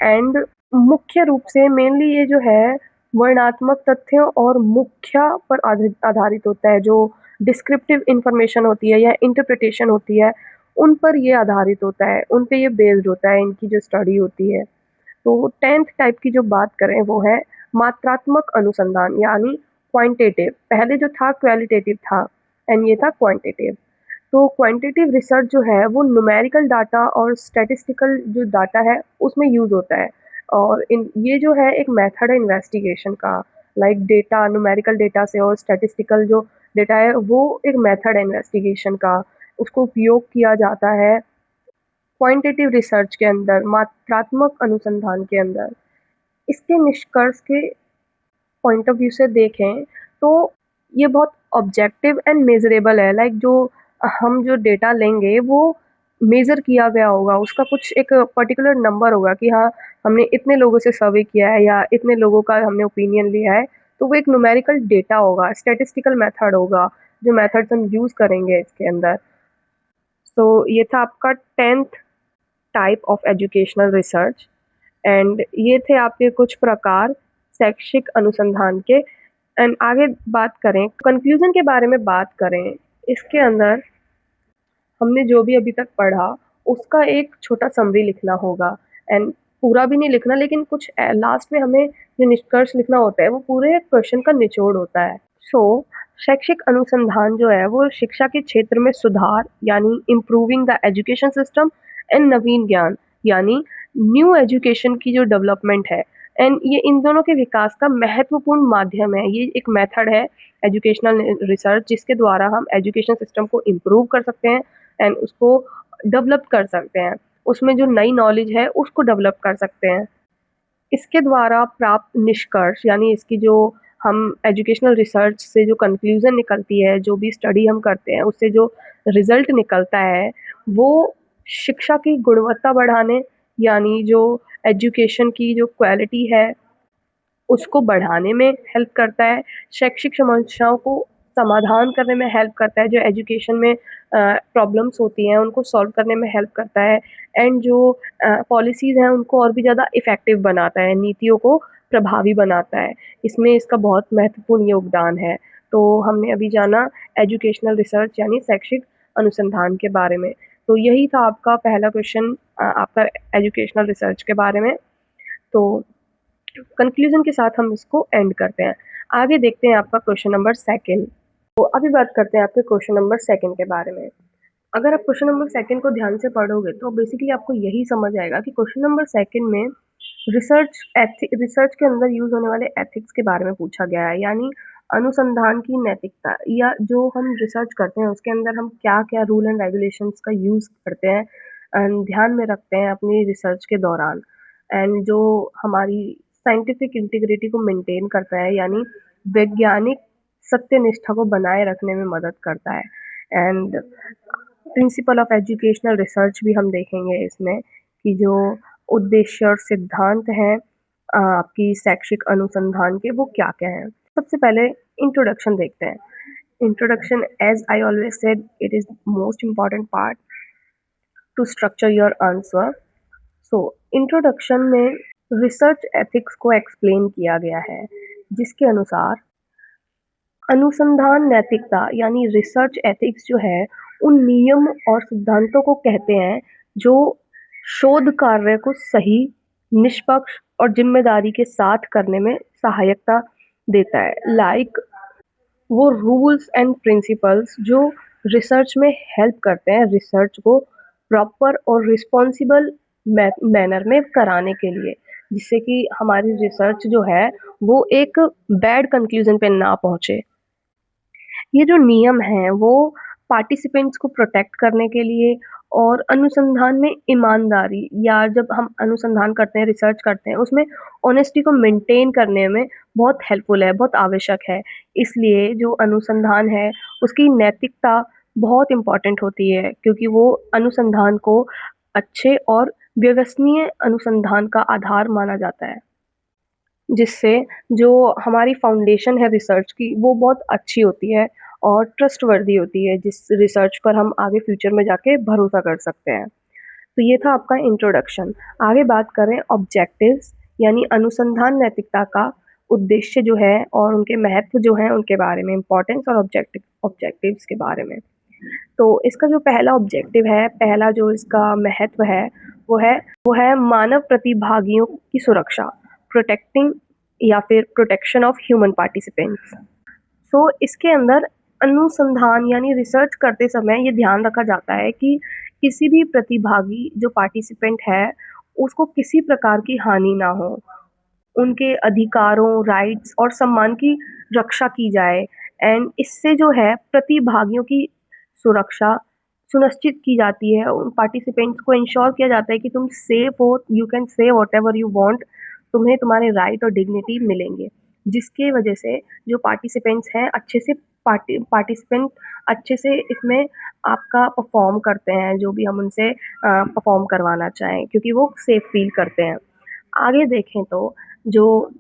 एंड मुख्य रूप से मेनली ये जो है वर्णनात्मक तथ्यों और मुख्य पर आधारित होता है। जो डिस्क्रिप्टिव इंफॉर्मेशन होती है या इंटरप्रिटेशन होती है, उन पर ये आधारित होता है, उन पे ये बेस्ड होता है इनकी जो स्टडी होती है। तो 10th टाइप की जो बात करें वो है मात्रात्मक अनुसंधान, यानी क्वांटिटेटिव। पहले जो था क्वालिटेटिव था एंड ये था क्वांटिटेटिव। तो क्वांटिटेटिव रिसर्च जो है वो न्यूमेरिकल डाटा और स्टैटिस्टिकल जो डाटा है उसमें यूज़ होता है। और इन ये जो है एक मेथड है इन्वेस्टिगेशन का। लाइक डेटा, न्यूमेरिकल डेटा से और स्टैटिस्टिकल जो डेटा है वो एक मेथड है इन्वेस्टिगेशन का। उसको उपयोग किया जाता है क्वांटिटेटिव रिसर्च के अंदर, मात्रात्मक अनुसंधान के अंदर। इसके निष्कर्ष के पॉइंट ऑफ व्यू से देखें तो ये बहुत ऑब्जेक्टिव एंड मेजरेबल है। लाइक जो हम जो डेटा लेंगे वो मेज़र किया गया होगा, उसका कुछ एक पर्टिकुलर नंबर होगा कि हाँ, हमने इतने लोगों से सर्वे किया है या इतने लोगों का हमने ओपिनियन लिया है। तो वो एक न्यूमेरिकल डेटा होगा, स्टैटिस्टिकल मेथड होगा, जो मेथड्स हम यूज़ करेंगे इसके अंदर। तो ये था आपका 10th type of educational research. And ये थे आपके कुछ प्रकार शैक्षिक अनुसंधान के। एंड आगे बात करें, कंक्लूजन के बारे में बात करें, इसके अंदर हमने जो भी अभी तक पढ़ा उसका एक छोटा समरी लिखना होगा। एंड पूरा भी नहीं लिखना, लेकिन कुछ लास्ट में हमें जो निष्कर्ष लिखना होता है वो पूरे क्वेश्चन का निचोड़ होता है। सो शैक्षिक अनुसंधान जो है वो शिक्षा के क्षेत्र में सुधार यानी improving the education system and नवीन ज्ञान यानी न्यू एजुकेशन की जो डेवलपमेंट है, एंड ये इन दोनों के विकास का महत्वपूर्ण माध्यम है। ये एक मेथड है एजुकेशनल रिसर्च, जिसके द्वारा हम एजुकेशन सिस्टम को इम्प्रूव कर सकते हैं एंड उसको डेवलप कर सकते हैं। उसमें जो नई नॉलेज है उसको डेवलप कर सकते हैं। इसके द्वारा प्राप्त निष्कर्ष यानी इसकी जो हम एजुकेशनल रिसर्च से जो कंक्लूज़न निकलती है, जो भी स्टडी हम करते हैं, उससे जो रिज़ल्ट निकलता है, वो शिक्षा की गुणवत्ता बढ़ाने यानी जो एजुकेशन की जो क्वालिटी है उसको बढ़ाने में हेल्प करता है, शैक्षिक समस्याओं को समाधान करने में हेल्प करता है, जो एजुकेशन में प्रॉब्लम्स होती हैं उनको सॉल्व करने में हेल्प करता है एंड जो पॉलिसीज़ हैं उनको और भी ज़्यादा इफ़ेक्टिव बनाता है, नीतियों को प्रभावी बनाता है। इसमें इसका बहुत महत्वपूर्ण योगदान है। तो हमने अभी जाना एजुकेशनल रिसर्च यानी शैक्षिक अनुसंधान के बारे में। तो यही था आपका पहला क्वेश्चन आपका एजुकेशनल रिसर्च के बारे में। तो कंक्लूजन के साथ हम इसको एंड करते हैं। आगे देखते हैं आपका क्वेश्चन नंबर सेकंड। तो अभी बात करते हैं आपके क्वेश्चन नंबर सेकंड के बारे में। अगर आप क्वेश्चन नंबर सेकंड को ध्यान से पढ़ोगे तो बेसिकली आपको यही समझ आएगा कि क्वेश्चन नंबर सेकंड में रिसर्च के अंदर यूज होने वाले एथिक्स के बारे में पूछा गया है, यानी अनुसंधान की नैतिकता या जो हम रिसर्च करते हैं उसके अंदर हम क्या क्या रूल एंड रेगुलेशंस का यूज करते हैं and ध्यान में रखते हैं अपनी रिसर्च के दौरान, एंड जो हमारी साइंटिफिक इंटीग्रिटी को मेंटेन करता है यानी वैज्ञानिक सत्यनिष्ठा को बनाए रखने में मदद करता है। And principle of educational research भी हम देखेंगे इसमें कि जो उद्देश्य और सिद्धांत हैं आपकी शैक्षिक अनुसंधान के वो क्या क्या हैं। सबसे पहले इंट्रोडक्शन देखते हैं। Introduction, as I always said, it is most important part to structure your answer. So introduction में रिसर्च एथिक्स को एक्सप्लेन किया गया है, जिसके अनुसार अनुसंधान नैतिकता यानी रिसर्च एथिक्स जो है उन नियम और सिद्धांतों को कहते हैं जो शोध कार्य को सही, निष्पक्ष और जिम्मेदारी के साथ करने में सहायता देता है। लाइक वो रूल्स एंड प्रिंसिपल्स जो रिसर्च में हेल्प करते हैं रिसर्च को प्रॉपर और रिस्पॉन्सिबल मैनर में कराने के लिए, जिससे कि हमारी रिसर्च जो है वो एक बैड कंक्लूजन पे ना पहुंचे। ये जो नियम हैं वो पार्टिसिपेंट्स को प्रोटेक्ट करने के लिए और अनुसंधान में ईमानदारी या जब हम अनुसंधान करते हैं, रिसर्च करते हैं, उसमें ऑनेस्टी को मेंटेन करने में बहुत हेल्पफुल है, बहुत आवश्यक है। इसलिए जो अनुसंधान है उसकी नैतिकता बहुत इम्पोर्टेंट होती है, क्योंकि वो अनुसंधान को अच्छे और विश्वसनीय अनुसंधान का आधार माना जाता है, जिससे जो हमारी फाउंडेशन है रिसर्च की वो बहुत अच्छी होती है और ट्रस्टवर्दी होती है, जिस रिसर्च पर हम आगे फ्यूचर में जाके भरोसा कर सकते हैं। तो ये था आपका इंट्रोडक्शन। आगे बात करें ऑब्जेक्टिव्स यानी अनुसंधान नैतिकता का उद्देश्य जो है और उनके महत्व जो हैं उनके बारे में, इम्पोर्टेंस और ऑब्जेक्टिव्स के बारे में। तो इसका जो पहला ऑब्जेक्टिव है, पहला जो इसका महत्व है वो है मानव प्रतिभागियों की सुरक्षा, प्रोटेक्टिंग या फिर प्रोटेक्शन ऑफ ह्यूमन पार्टिसिपेंट्स। सो इसके अंदर अनुसंधान यानी रिसर्च करते समय ये ध्यान रखा जाता है कि किसी भी प्रतिभागी जो पार्टिसिपेंट है उसको किसी प्रकार की हानि ना हो, उनके अधिकारों, राइट्स और सम्मान की रक्षा की जाए एंड इससे जो है प्रतिभागियों की सुरक्षा सुनिश्चित की जाती है। उन पार्टिसिपेंट्स को इंश्योर किया जाता है कि तुम सेफ हो, you can say whatever you want, तुम्हें तुम्हारे राइट और डिग्निटी मिलेंगे, जिसके वजह से जो पार्टिसिपेंट्स हैं अच्छे से पार्टिसिपेंट अच्छे से इसमें आपका परफॉर्म करते हैं, जो भी हम उनसे परफॉर्म करवाना चाहें, क्योंकि वो सेफ फील करते हैं। आगे देखें तो जो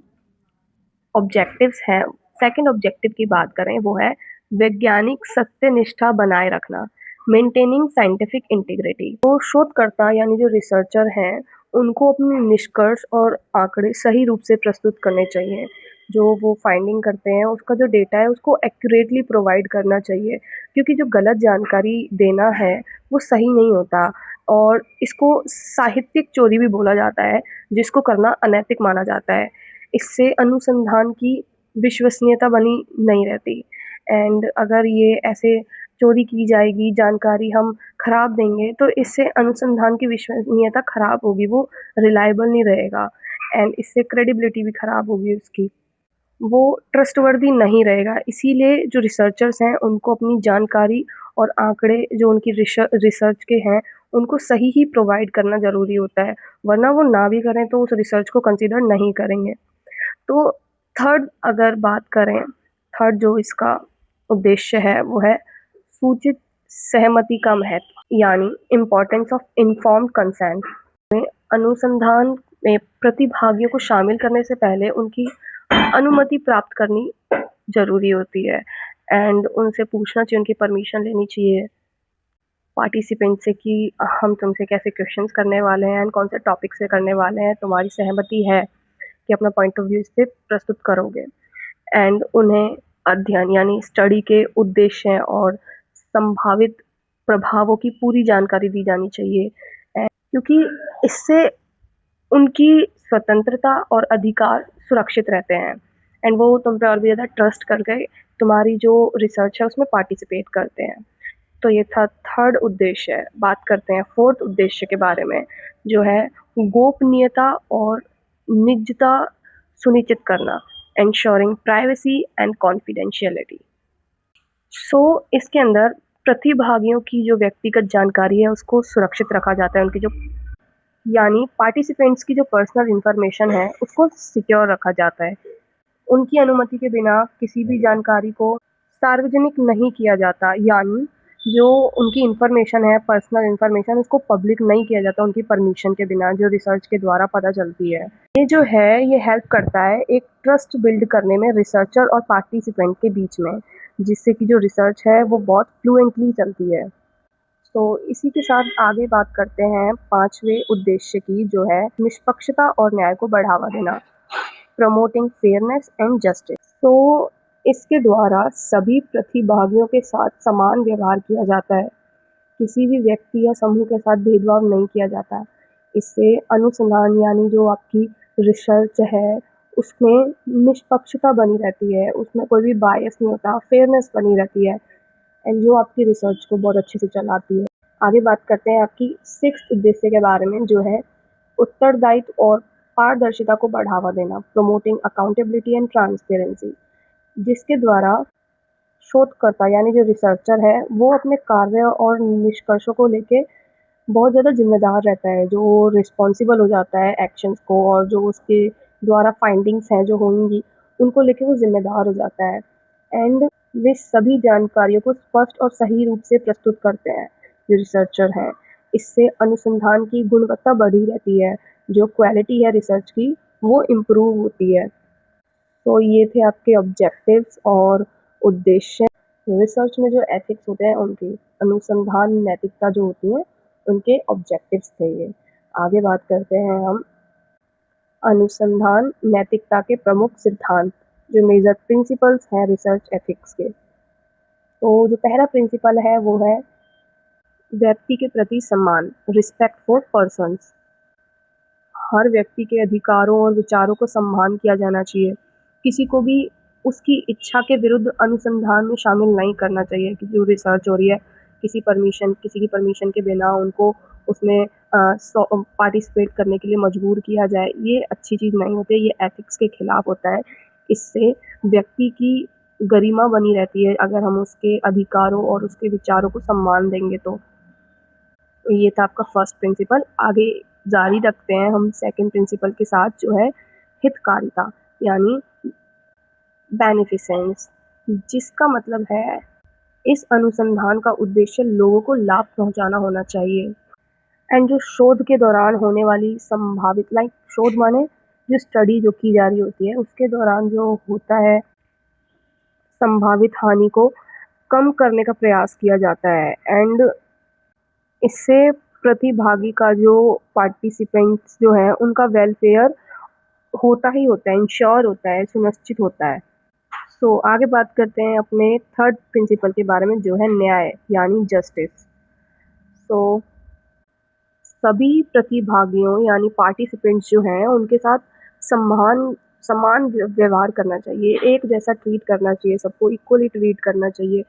ऑब्जेक्टिव्स हैं, सेकंड ऑब्जेक्टिव की बात करें वो है वैज्ञानिक सत्यनिष्ठा बनाए रखना, मेंटेनिंग साइंटिफिक इंटीग्रिटी। तो शोधकर्ता यानी जो रिसर्चर हैं उनको अपने निष्कर्ष और आंकड़े सही रूप से प्रस्तुत करने चाहिए। जो वो फाइंडिंग करते हैं उसका जो डेटा है उसको एक्यूरेटली प्रोवाइड करना चाहिए, क्योंकि जो गलत जानकारी देना है वो सही नहीं होता और इसको साहित्यिक चोरी भी बोला जाता है, जिसको करना अनैतिक माना जाता है। इससे अनुसंधान की विश्वसनीयता बनी नहीं रहती एंड अगर ये ऐसे चोरी की जाएगी, जानकारी हम खराब देंगे तो इससे अनुसंधान की विश्वसनीयता खराब होगी, वो रिलायबल नहीं रहेगा एंड इससे क्रेडिबिलिटी भी खराब होगी उसकी, वो ट्रस्टवर्दी नहीं रहेगा। इसीलिए जो रिसर्चर्स हैं उनको अपनी जानकारी और आंकड़े जो उनकी रिसर्च के हैं उनको सही ही प्रोवाइड करना ज़रूरी होता है, वरना वो ना भी करें तो उस रिसर्च को कंसिडर नहीं करेंगे। तो थर्ड अगर बात करें, थर्ड जो इसका उद्देश्य है वो है सूचित सहमति का महत्व, यानी इम्पोर्टेंस ऑफ इन्फॉर्म्ड कंसेंट। अनुसंधान में प्रतिभागियों को शामिल करने से पहले उनकी अनुमति प्राप्त करनी ज़रूरी होती है एंड उनसे पूछना चाहिए, उनकी परमिशन लेनी चाहिए पार्टिसिपेंट से कि हम तुमसे कैसे क्वेश्चंस करने वाले हैं एंड कौन से टॉपिक से करने वाले हैं, तुम्हारी सहमति है कि अपना पॉइंट ऑफ व्यू इससे प्रस्तुत करोगे। एंड उन्हें अध्ययन यानी स्टडी के उद्देश्य और संभावित प्रभावों की पूरी जानकारी दी जानी चाहिए, क्योंकि इससे उनकी स्वतंत्रता और अधिकार सुरक्षित रहते हैं एंड वो तुम पे और भी ज़्यादा ट्रस्ट कर गए, तुम्हारी जो रिसर्च है उसमें पार्टिसिपेट करते हैं। तो ये था थर्ड उद्देश्य। बात करते हैं फोर्थ उद्देश्य के बारे में, जो है गोपनीयता और निजता सुनिश्चित करना, ensuring प्राइवेसी एंड कॉन्फिडेंशियलिटी। इसके अंदर प्रतिभागियों की जो व्यक्तिगत जानकारी है उसको सुरक्षित रखा जाता है, उनकी जो यानी पार्टिसिपेंट्स की जो पर्सनल इंफॉर्मेशन है उसको सिक्योर रखा जाता है। उनकी अनुमति के बिना किसी भी जानकारी को सार्वजनिक नहीं किया जाता, यानी जो उनकी इंफॉर्मेशन है, पर्सनल इंफॉर्मेशन, उसको पब्लिक नहीं किया जाता उनकी परमिशन के बिना, जो रिसर्च के द्वारा पता चलती है। ये जो है ये हेल्प करता है एक ट्रस्ट बिल्ड करने में रिसर्चर और पार्टिसिपेंट के बीच में, जिससे कि जो रिसर्च है वो बहुत फ्लुएंटली चलती है। तो इसी के साथ आगे बात करते हैं पांचवें उद्देश्य की, जो है निष्पक्षता और न्याय को बढ़ावा देना, प्रमोटिंग फेयरनेस एंड जस्टिस। तो इसके द्वारा सभी प्रतिभागियों के साथ समान व्यवहार किया जाता है, किसी भी व्यक्ति या समूह के साथ भेदभाव नहीं किया जाता है। इससे अनुसंधान यानी जो आपकी रिसर्च है उसमें निष्पक्षता बनी रहती है, उसमें कोई भी बायस नहीं होता, फेयरनेस बनी रहती है एंड जो आपकी रिसर्च को बहुत अच्छे से चलाती है। आगे बात करते हैं आपकी सिक्स्थ उद्देश्य के बारे में, जो है उत्तरदायित्व और पारदर्शिता को बढ़ावा देना, प्रमोटिंग अकाउंटेबिलिटी एंड ट्रांसपेरेंसी, जिसके द्वारा शोधकर्ता यानी जो रिसर्चर है वो अपने कार्य और निष्कर्षों को लेके बहुत ज़्यादा जिम्मेदार रहता है, जो रिस्पॉन्सिबल हो जाता है एक्शंस को, और जो उसके द्वारा फाइंडिंग्स हैं जो होंगी उनको लेके वो जिम्मेदार हो जाता है एंड वे सभी जानकारियों को स्पष्ट और सही रूप से प्रस्तुत करते हैं जो रिसर्चर हैं। इससे अनुसंधान की गुणवत्ता बढ़ी रहती है, जो क्वालिटी है रिसर्च की वो इम्प्रूव होती है। तो ये थे आपके ऑब्जेक्टिव्स और उद्देश्य। रिसर्च में जो एथिक्स होते हैं उनकी अनुसंधान नैतिकता जो होती है उनके ऑब्जेक्टिव्स थे ये। आगे बात करते हैं हम अनुसंधान नैतिकता के प्रमुख सिद्धांत, जो मेजर प्रिंसिपल्स हैं रिसर्च एथिक्स के। तो जो पहला प्रिंसिपल है वो है व्यक्ति के प्रति सम्मान, रिस्पेक्ट फॉर पर्सन्स। हर व्यक्ति के अधिकारों और विचारों को सम्मान किया जाना चाहिए, किसी को भी उसकी इच्छा के विरुद्ध अनुसंधान में शामिल नहीं करना चाहिए कि जो रिसर्च हो रही है किसी की परमिशन के बिना उनको उसमें पार्टिसिपेट करने के लिए मजबूर किया जाए, ये अच्छी चीज़ नहीं होती है, ये एथिक्स के खिलाफ होता है। इससे व्यक्ति की गरिमा बनी रहती है अगर हम उसके अधिकारों और उसके विचारों को सम्मान देंगे तो। ये था आपका फर्स्ट प्रिंसिपल। आगे जारी रखते हैं हम सेकंड प्रिंसिपल के साथ, जो है हितकारिता यानी बेनिफिसेंस, जिसका मतलब है इस अनुसंधान का उद्देश्य लोगों को लाभ पहुंचाना होना चाहिए एंड जो शोध के दौरान होने वाली संभावित शोध माने जो स्टडी जो की जा रही होती है उसके दौरान जो होता है संभावित हानि को कम करने का प्रयास किया जाता है एंड इससे प्रतिभागी का जो पार्टिसिपेंट्स जो है उनका वेलफेयर होता ही होता है, इंश्योर होता है, सुनिश्चित होता है। आगे बात करते हैं अपने थर्ड प्रिंसिपल के बारे में, जो है न्याय यानी जस्टिस। सभी प्रतिभागियों यानी पार्टिसिपेंट्स जो हैं उनके साथ समान व्यवहार करना चाहिए, एक जैसा ट्रीट करना चाहिए, सबको इक्वली ट्रीट करना चाहिए।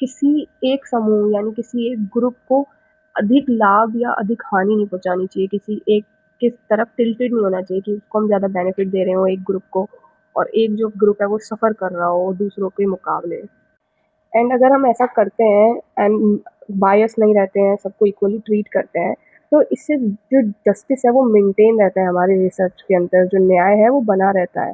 किसी एक समूह यानी किसी एक ग्रुप को अधिक लाभ या अधिक हानि नहीं पहुंचानी चाहिए किसी एक की तरफ टिल्टेड नहीं होना चाहिए कि उसको हम ज़्यादा बेनिफिट दे रहे हो एक ग्रुप को, और एक जो ग्रुप है वो सफ़र कर रहा हो दूसरों के मुकाबले। एंड अगर हम ऐसा करते हैं एंड बायस नहीं रहते हैं, सबको इक्वली ट्रीट करते हैं, तो इससे जो जस्टिस है वो मेंटेन रहता है हमारे रिसर्च के अंदर, जो न्याय है वो बना रहता है।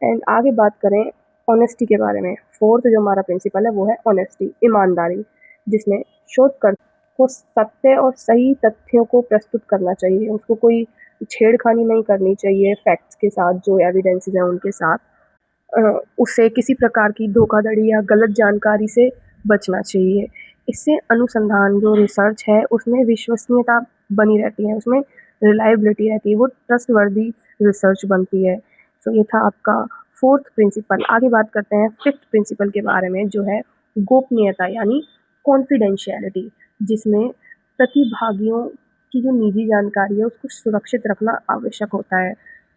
एंड आगे बात करें ऑनेस्टी के बारे में, फोर्थ जो हमारा प्रिंसिपल है वो है ऑनेस्टी, ईमानदारी, जिसमें शोधकर्ता को सत्य और सही तथ्यों को प्रस्तुत करना चाहिए। उसको कोई छेड़खानी नहीं करनी चाहिए फैक्ट्स के साथ, जो एविडेंसेस हैं उनके साथ। उसे किसी प्रकार की धोखाधड़ी या गलत जानकारी से बचना चाहिए। इससे अनुसंधान जो रिसर्च है उसमें विश्वसनीयता बनी रहती है, उसमें रिलायबिलिटी रहती है, वो ट्रस्टवर्दी रिसर्च बनती है। सो ये था आपका फोर्थ प्रिंसिपल। आगे बात करते हैं फिफ्थ प्रिंसिपल के बारे में, जो है गोपनीयता यानी कॉन्फिडेंशियलिटी, जिसमें प्रतिभागियों की जो निजी जानकारी है उसको सुरक्षित रखना आवश्यक होता है।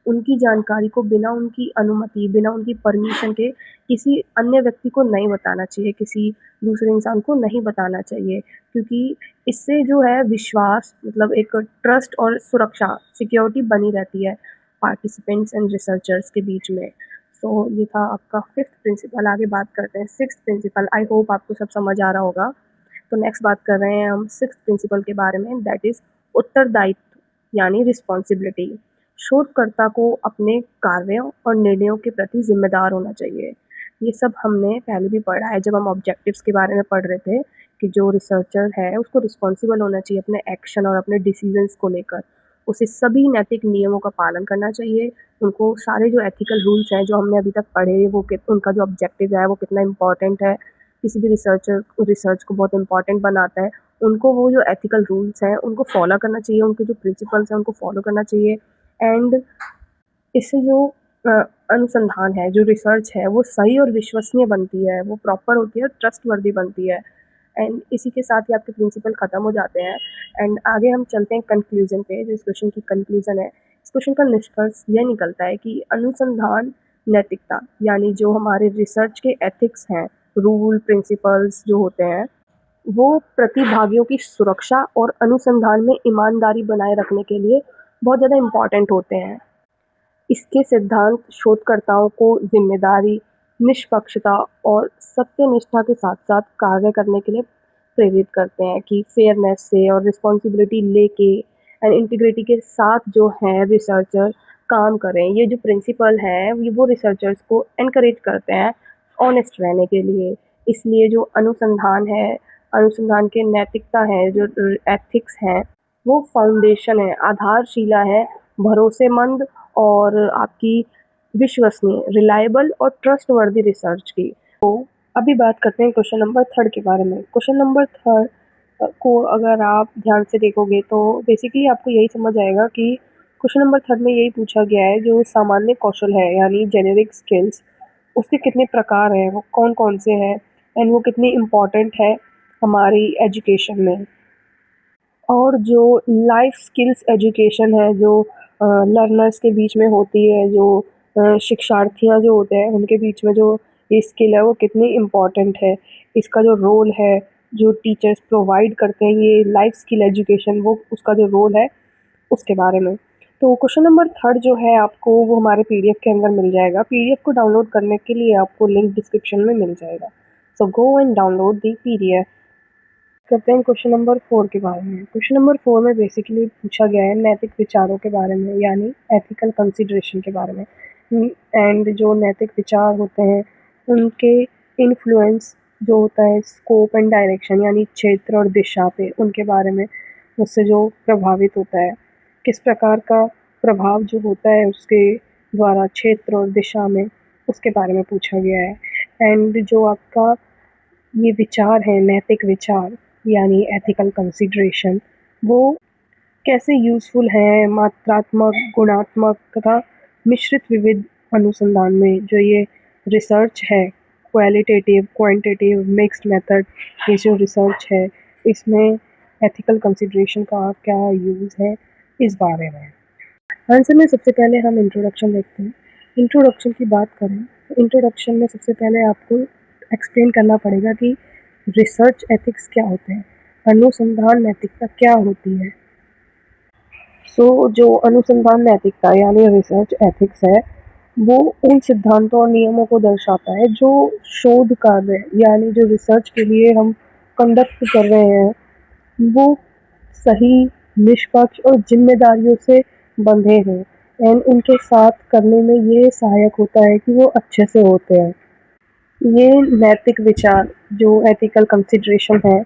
उनकी जानकारी को बिना उनकी अनुमति, बिना उनकी परमिशन के किसी अन्य व्यक्ति को नहीं बताना चाहिए, किसी दूसरे इंसान को नहीं बताना चाहिए, क्योंकि इससे जो है विश्वास, मतलब एक ट्रस्ट और सुरक्षा, सिक्योरिटी बनी रहती है पार्टिसिपेंट्स एंड रिसर्चर्स के बीच में। सो ये था आपका फिफ्थ प्रिंसिपल। आगे बात करते हैं सिक्स्थ प्रिंसिपल। आई होप आपको सब समझ आ रहा होगा। तो नेक्स्ट बात कर रहे हैं हम सिक्स्थ प्रिंसिपल के बारे में, दैट इज़ उत्तरदायित्व यानी रिस्पॉन्सिबिलिटी। शोधकर्ता को अपने कार्यों और निर्णयों के प्रति जिम्मेदार होना चाहिए। ये सब हमने पहले भी पढ़ा है जब हम ऑब्जेक्टिव्स के बारे में पढ़ रहे थे, कि जो रिसर्चर है उसको रिस्पॉन्सिबल होना चाहिए अपने एक्शन और अपने डिसीजंस को लेकर। उसे सभी नैतिक नियमों का पालन करना चाहिए। उनको सारे जो एथिकल रूल्स हैं जो हमने अभी तक पढ़े, वो उनका जो ऑब्जेक्टिव है वो कितना इम्पॉर्टेंट है, किसी भी रिसर्च को बहुत इम्पॉर्टेंट बनाता है। उनको वो जो एथिकल रूल्स हैं उनको फॉलो करना चाहिए, उनके जो प्रिंसिपल्स हैं उनको फॉलो करना चाहिए। एंड इससे जो अ, अनुसंधान है, जो रिसर्च है वो सही और विश्वसनीय बनती है, वो प्रॉपर होती है, ट्रस्टवर्दी बनती है। एंड इसी के साथ ही आपके प्रिंसिपल ख़त्म हो जाते हैं। एंड आगे हम चलते हैं कंक्लूजन पे, जो इस क्वेश्चन की कंक्लूजन है। इस क्वेश्चन का निष्कर्ष यह निकलता है कि अनुसंधान नैतिकता यानी जो हमारे रिसर्च के एथिक्स हैं, रूल प्रिंसिपल्स जो होते हैं, वो प्रतिभागियों की सुरक्षा और अनुसंधान में ईमानदारी बनाए रखने के लिए बहुत ज़्यादा इम्पॉर्टेंट होते हैं। इसके सिद्धांत शोधकर्ताओं को जिम्मेदारी, निष्पक्षता और सत्यनिष्ठा के साथ-साथ कार्य करने के लिए प्रेरित करते हैं, कि फेयरनेस से और रिस्पॉन्सिबिलिटी लेके एंड इंटीग्रिटी के साथ जो है रिसर्चर काम करें। ये जो प्रिंसिपल है ये वो रिसर्चर्स को एनकरेज करते हैं ऑनेस्ट रहने के लिए। इसलिए जो अनुसंधान है, अनुसंधान के नैतिकता है, जो एथिक्स हैं, वो फाउंडेशन है, आधारशिला है भरोसेमंद और आपकी विश्वसनीय, रिलायबल और ट्रस्टवर्दी रिसर्च की। तो अभी बात करते हैं क्वेश्चन नंबर थर्ड के बारे में। क्वेश्चन नंबर थर्ड को अगर आप ध्यान से देखोगे तो बेसिकली आपको यही समझ आएगा कि क्वेश्चन नंबर थर्ड में यही पूछा गया है, जो सामान्य कौशल है यानी जेनेरिक स्किल्स, उसके कितने प्रकार हैं, वो कौन कौन से हैं, एंड वो कितनी इम्पॉर्टेंट है हमारी एजुकेशन में। और जो लाइफ स्किल्स एजुकेशन है, जो लर्नर्स के बीच में होती है, जो शिक्षार्थियाँ जो होते हैं उनके बीच में जो ये स्किल है वो कितनी इम्पॉर्टेंट है, इसका जो रोल है, जो टीचर्स प्रोवाइड करते हैं ये लाइफ स्किल एजुकेशन, वो उसका जो रोल है उसके बारे में। तो क्वेश्चन नंबर थर्ड जो है आपको वो हमारे पीडीएफ के अंदर मिल जाएगा। पीडीएफ को डाउनलोड करने के लिए आपको लिंक डिस्क्रिप्शन में मिल जाएगा। So go and download the PDF. करते हैं क्वेश्चन नंबर फोर के बारे में। क्वेश्चन नंबर फोर में बेसिकली पूछा गया है नैतिक विचारों के बारे में, यानी एथिकल कंसिडरेशन के बारे में। एंड जो नैतिक विचार होते हैं उनके इन्फ्लुएंस जो होता है स्कोप एंड डायरेक्शन यानी क्षेत्र और दिशा पे, उनके बारे में, उससे जो प्रभावित होता है, किस प्रकार का प्रभाव जो होता है उसके द्वारा क्षेत्र और दिशा में, उसके बारे में पूछा गया है। एंड जो आपका ये विचार है नैतिक विचार यानी एथिकल कंसिडरेशन, वो कैसे यूज़फुल है मात्रात्मक, गुणात्मक तथा मिश्रित विविध अनुसंधान में। जो ये रिसर्च है क्वालिटेटिव, क्वांटिटेटिव, मिक्स्ड मेथड, ये जो रिसर्च है इसमें एथिकल कंसिडरेशन का क्या यूज़ है, इस बारे में आंसर में सबसे पहले हम इंट्रोडक्शन देखते हैं। इंट्रोडक्शन की बात करें तो इंट्रोडक्शन में सबसे पहले आपको एक्सप्लेन करना पड़ेगा कि रिसर्च एथिक्स क्या होते हैं, अनुसंधान नैतिकता क्या होती है। जो अनुसंधान नैतिकता यानी रिसर्च एथिक्स है, वो उन सिद्धांतों और नियमों को दर्शाता है जो शोध कार्य यानी जो रिसर्च के लिए हम कंडक्ट कर रहे हैं, वो सही, निष्पक्ष और जिम्मेदारियों से बंधे हैं एंड उनके साथ करने में ये सहायक होता है कि वो अच्छे से होते हैं। ये नैतिक विचार जो एथिकल कंसिडरेशन है,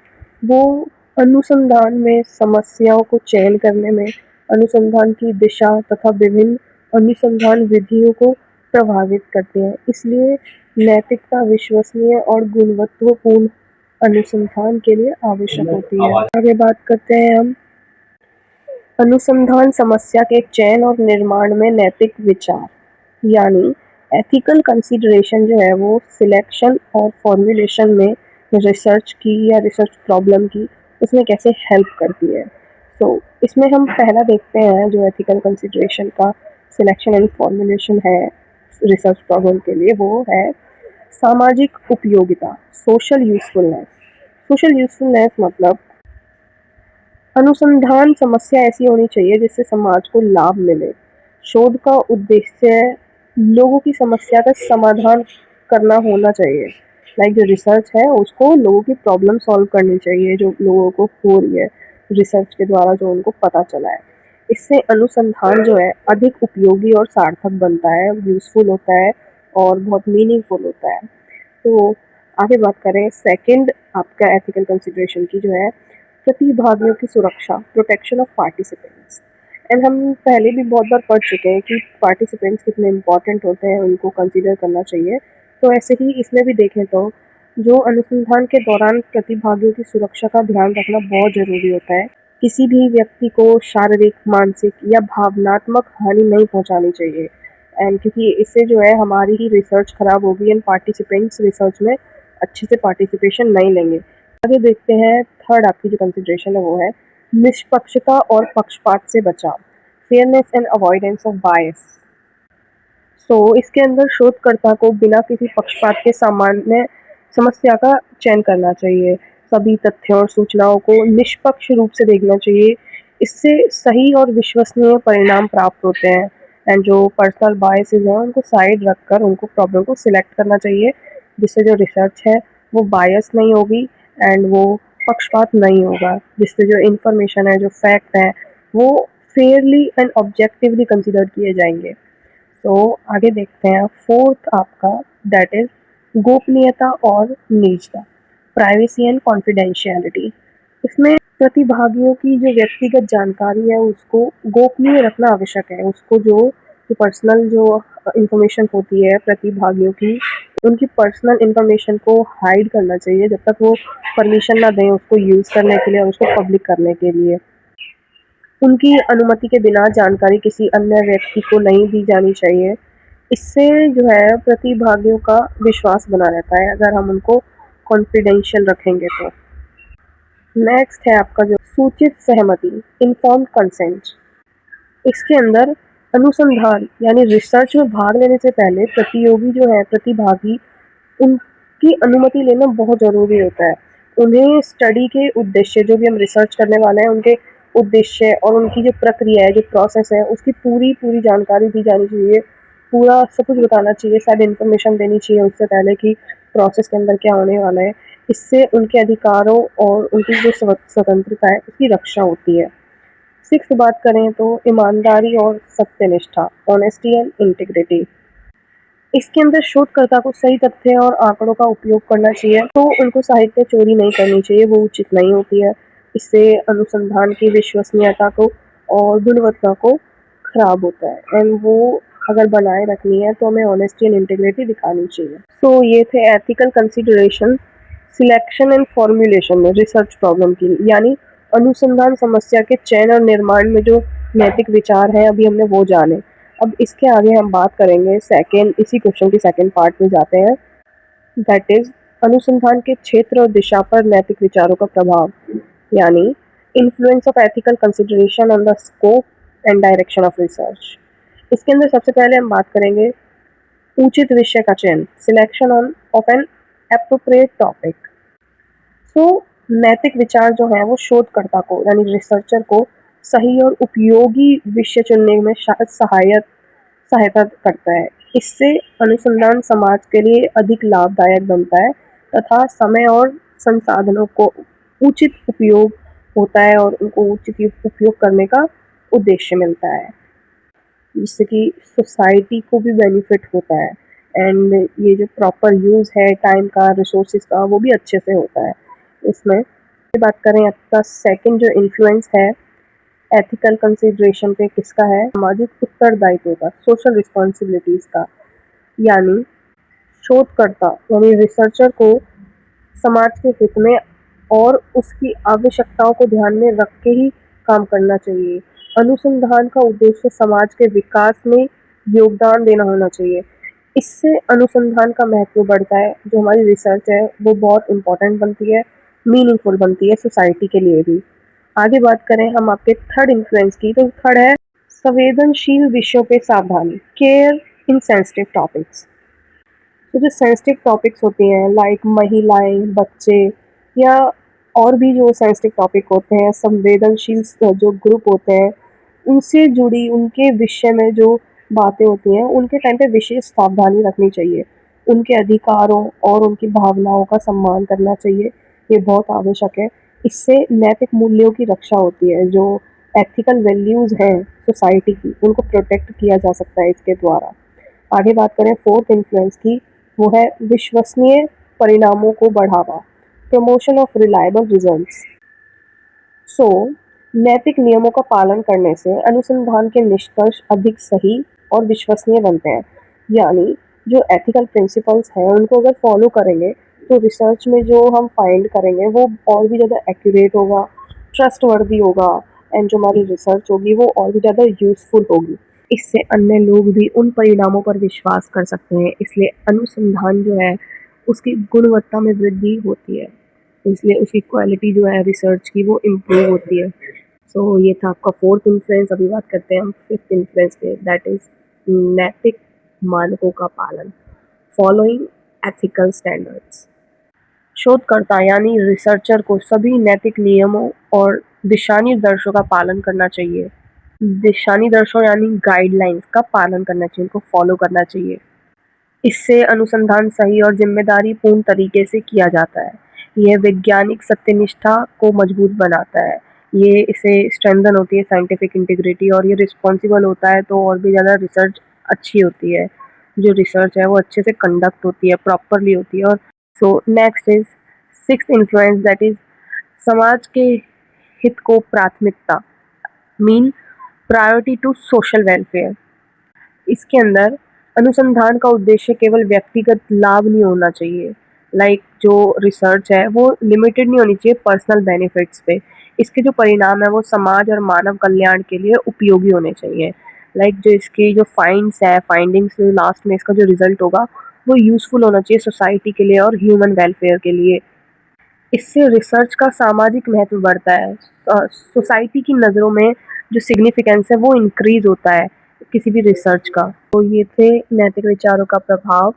वो अनुसंधान में समस्याओं को चयन करने में, अनुसंधान की दिशा तथा विभिन्न अनुसंधान विधियों को प्रभावित करते हैं। इसलिए नैतिकता विश्वसनीय और गुणवत्तापूर्ण अनुसंधान के लिए आवश्यक होती है। आगे बात करते हैं हम अनुसंधान समस्या के चयन और निर्माण में नैतिक विचार यानी एथिकल कंसीडरेशन जो है वो सिलेक्शन और फॉर्मुलेशन में रिसर्च की या रिसर्च प्रॉब्लम की उसमें कैसे हेल्प करती है। तो इसमें हम पहला देखते हैं जो एथिकल कंसीडरेशन का सिलेक्शन एंड फॉर्मुलेशन है रिसर्च प्रॉब्लम के लिए, वो है सामाजिक उपयोगिता, सोशल यूजफुलनेस। सोशल यूजफुलनेस मतलब अनुसंधान समस्या ऐसी होनी चाहिए जिससे समाज को लाभ मिले। शोध का उद्देश्य लोगों की समस्या का समाधान करना होना चाहिए। लाइक जो रिसर्च है उसको लोगों की प्रॉब्लम सॉल्व करनी चाहिए जो लोगों को हो रही है रिसर्च के द्वारा जो उनको पता चला है। इससे अनुसंधान जो है अधिक उपयोगी और सार्थक बनता है, यूजफुल होता है और बहुत मीनिंगफुल होता है। तो आगे बात करें सेकंड आपका एथिकल कंसिडरेशन की जो है प्रतिभागियों की सुरक्षा, प्रोटेक्शन ऑफ पार्टिसिपेंट्स। एंड हम पहले भी बहुत बार पढ़ चुके हैं कि पार्टिसिपेंट्स कितने इम्पोर्टेंट होते हैं, उनको कंसीडर करना चाहिए। तो ऐसे ही इसमें भी देखें तो जो अनुसंधान के दौरान प्रतिभागियों की सुरक्षा का ध्यान रखना बहुत ज़रूरी होता है। किसी भी व्यक्ति को शारीरिक, मानसिक या भावनात्मक हानि नहीं पहुंचानी चाहिए एंड क्योंकि इससे जो है हमारी ही रिसर्च खराब होगी एंड पार्टिसिपेंट्स रिसर्च में अच्छे से पार्टिसिपेशन नहीं लेंगे। आगे देखते हैं थर्ड आपकी जो कंसिडरेशन है वो है निष्पक्षता और पक्षपात से बचाव, फेयरनेस एंड अवॉइडेंस ऑफ बायस। इसके अंदर शोधकर्ता को बिना किसी पक्षपात के सामान्य समस्या का चयन करना चाहिए। सभी तथ्यों और सूचनाओं को निष्पक्ष रूप से देखना चाहिए। इससे सही और विश्वसनीय परिणाम प्राप्त होते हैं एंड जो पर्सनल बायसेस हैं उनको साइड रखकर उनको प्रॉब्लम को सिलेक्ट करना चाहिए जिससे जो रिसर्च है वो बायस नहीं होगी एंड वो पक्षपात नहीं होगा, जिससे जो इन्फॉर्मेशन है, जो फैक्ट है, वो फेयरली एंड ऑब्जेक्टिवली कंसिडर किए जाएंगे। तो आगे देखते हैं फोर्थ आपका दैट इज गोपनीयता और निजता, प्राइवेसी एंड कॉन्फिडेंशियलिटी। इसमें प्रतिभागियों की जो व्यक्तिगत जानकारी है उसको गोपनीय रखना आवश्यक है। उसको जो पर्सनल जो इंफॉर्मेशन होती है प्रतिभागियों की, उनकी पर्सनल इंफॉर्मेशन को हाइड करना चाहिए जब तक वो परमिशन ना दें उसको यूज़ करने के लिए और उसको पब्लिक करने के लिए। उनकी अनुमति के बिना जानकारी किसी अन्य व्यक्ति को नहीं दी जानी चाहिए। इससे जो है प्रतिभागियों का विश्वास बना रहता है अगर हम उनको कॉन्फिडेंशियल रखेंगे तो। नेक्स्ट है आपका जो सूचित सहमति, इन्फॉर्म्ड कंसेंट। इसके अंदर अनुसंधान यानी रिसर्च में भाग लेने से पहले प्रतियोगी जो है प्रतिभागी, उनकी अनुमति लेना बहुत ज़रूरी होता है। उन्हें स्टडी के उद्देश्य जो भी हम रिसर्च करने वाले हैं उनके उद्देश्य और उनकी जो प्रक्रिया है, जो प्रोसेस है, उसकी पूरी जानकारी दी जानी चाहिए। पूरा सब कुछ बताना चाहिए, सारी इन्फॉर्मेशन देनी चाहिए उससे पहले कि प्रोसेस के अंदर क्या होने वाला है। इससे उनके अधिकारों और उनकी जो स्वतंत्रता है उसकी रक्षा होती है। सिक्स्थ बात करें तो ईमानदारी और सत्यनिष्ठा, ऑनेस्टी एंड इंटीग्रिटी। इसके अंदर शोधकर्ता को सही तथ्य और आंकड़ों का उपयोग करना चाहिए, तो उनको साहित्य चोरी नहीं करनी चाहिए, वो उचित नहीं होती है। इससे अनुसंधान की विश्वसनीयता को और गुणवत्ता को खराब होता है एंड वो अगर बनाए रखनी है तो हमें ऑनेस्टी एंड इंटीग्रिटी दिखानी चाहिए। ये थे ethical consideration selection and formulation में रिसर्च प्रॉब्लम की, यानी अनुसंधान समस्या के चयन और निर्माण में जो नैतिक विचार हैं अभी हमने वो जाने। अब इसके आगे हम बात करेंगे सेकेंड, इसी क्वेश्चन की सेकेंड पार्ट में जाते हैं, दैट इज अनुसंधान के क्षेत्र और दिशा पर नैतिक विचारों का प्रभाव, यानी influence of ethical consideration on the scope and direction of research. इसके अंदर सबसे पहले हम बात करेंगे उचित विषय का चयन, selection on off N appropriate topic. नैतिक विचार जो है वो शोधकर्ता को यानी रिसर्चर को सही और उपयोगी विषय चुनने में सहायता करता है। इससे अनुसंधान समाज के लिए अधिक लाभदायक बनता है तथा समय और संसाधनों को उचित उपयोग होता है और उनको उचित उपयोग करने का उद्देश्य मिलता है, जिससे कि सोसाइटी को भी बेनिफिट होता है। एंड ये जो प्रॉपर यूज़ है टाइम का, रिसोर्सेज का, वो भी अच्छे से होता है इसमें। बात करें आपका सेकंड जो इन्फ्लुएंस है एथिकल कंसिडरेशन पे, किसका है? सामाजिक उत्तरदायित्व का, सोशल रिस्पॉन्सिबिलिटीज का। यानी शोधकर्ता यानी रिसर्चर को समाज के हित में और उसकी आवश्यकताओं को ध्यान में रख के ही काम करना चाहिए। अनुसंधान का उद्देश्य समाज के विकास में योगदान देना होना चाहिए। इससे अनुसंधान का महत्व बढ़ता है, जो हमारी रिसर्च है वो बहुत इम्पोर्टेंट बनती है, मीनिंगफुल बनती है सोसाइटी के लिए भी। आगे बात करें हम आपके थर्ड इन्फ्लुएंस की, तो थर्ड है संवेदनशील विषयों पे सावधानी, केयर इन सेंसिटिव टॉपिक्स। तो जो सेंसिटिव टॉपिक्स होती हैं लाइक महिलाएं, बच्चे या और भी जो सेंसिटिव टॉपिक होते हैं, संवेदनशील जो ग्रुप होते हैं, उनसे जुड़ी उनके विषय में जो बातें होती हैं उनके टाइम पे विशेष सावधानी रखनी चाहिए। उनके अधिकारों और उनकी भावनाओं का सम्मान करना चाहिए, ये बहुत आवश्यक है। इससे नैतिक मूल्यों की रक्षा होती है, जो एथिकल वैल्यूज़ हैं सोसाइटी की, उनको प्रोटेक्ट किया जा सकता है इसके द्वारा। आगे बात करें फोर्थ इन्फ्लुएंस की, वो है विश्वसनीय परिणामों को बढ़ावा, प्रमोशन ऑफ रिलायबल रिजल्ट्स। सो नैतिक नियमों का पालन करने से अनुसंधान के निष्कर्ष अधिक सही और विश्वसनीय बनते हैं। यानी जो एथिकल प्रिंसिपल्स हैं उनको अगर फॉलो करेंगे तो रिसर्च में जो हम फाइंड करेंगे वो और भी ज़्यादा एक्यूरेट होगा, ट्रस्टवर्दी होगा, एंड जो हमारी रिसर्च होगी वो और भी ज़्यादा यूज़फुल होगी। इससे अन्य लोग भी उन परिणामों पर विश्वास कर सकते हैं। इसलिए अनुसंधान जो है उसकी गुणवत्ता में वृद्धि होती है, इसलिए उसकी क्वालिटी जो है रिसर्च की वो इम्प्रूव होती है। सो ये था आपका फोर्थ इन्फ्लुएंस। अभी बात करते हैं हम फिफ्थ इन्फ्लुएंस पे, दैट इज नैतिक मानकों का पालन, फॉलोइंग एथिकल स्टैंडर्ड्स। शोधकर्ता यानी रिसर्चर को सभी नैतिक नियमों और दिशा निर्देशों का पालन करना चाहिए। दिशा निर्देशों यानी गाइडलाइंस का पालन करना चाहिए, उनको फॉलो करना चाहिए। इससे अनुसंधान सही और जिम्मेदारी पूर्ण तरीके से किया जाता है। यह वैज्ञानिक सत्यनिष्ठा को मजबूत बनाता है, ये इसे स्ट्रेंथन होती है साइंटिफिक इंटीग्रिटी, और ये रिस्पॉन्सिबल होता है तो और भी ज़्यादा रिसर्च अच्छी होती है। जो रिसर्च है वो अच्छे से कंडक्ट होती है, प्रॉपरली होती है। और so next is sixth influence, that is समाज के हित को प्राथमिकता, mean priority to social welfare. इसके अंदर अनुसंधान का उद्देश्य केवल व्यक्तिगत लाभ नहीं होना चाहिए, लाइक जो रिसर्च है वो लिमिटेड नहीं होनी चाहिए पर्सनल बेनिफिट्स पे। इसके जो परिणाम है वो समाज और मानव कल्याण के लिए उपयोगी होने चाहिए। लाइक जो इसकी जो फाइंडिंग्स लास्ट में इसका जो रिजल्ट होगा वो यूज़फुल होना चाहिए सोसाइटी के लिए और ह्यूमन वेलफेयर के लिए। इससे रिसर्च का सामाजिक महत्व बढ़ता है, सोसाइटी की नज़रों में जो सिग्निफिकेंस है वो इंक्रीज होता है किसी भी रिसर्च का। तो ये थे नैतिक विचारों का प्रभाव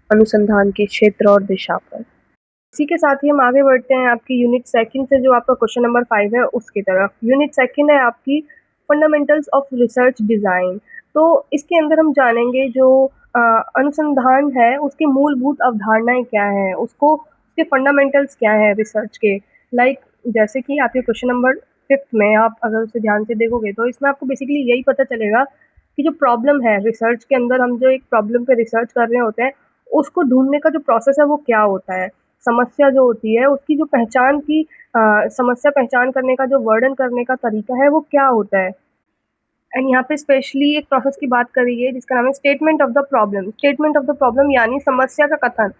अनुसंधान के क्षेत्र और दिशा पर। इसी के साथ ही हम आगे बढ़ते हैं आपकी यूनिट सेकंड से, जो आपका क्वेश्चन नंबर 5 है उसकी तरफ। यूनिट सेकंड है आपकी फंडामेंटल्स ऑफ रिसर्च डिज़ाइन। तो इसके अंदर हम जानेंगे जो अनुसंधान है उसकी मूलभूत अवधारणाएं क्या हैं, उसको उसके फंडामेंटल्स क्या हैं रिसर्च के। लाइक जैसे कि आपके क्वेश्चन नंबर 5 में आप अगर उसे ध्यान से देखोगे तो इसमें आपको बेसिकली यही पता चलेगा कि जो प्रॉब्लम है रिसर्च के अंदर, हम जो एक प्रॉब्लम पे रिसर्च कर रहे होते हैं उसको ढूंढने का जो प्रोसेस है वो क्या होता है। समस्या जो होती है उसकी जो पहचान की समस्या पहचान करने का जो वर्णन करने का तरीका है वो क्या होता है। एंड यहाँ पे स्पेशली एक प्रोसेस की बात करी है जिसका नाम है statement of the problem. Statement of the problem यानी समस्या का कथन।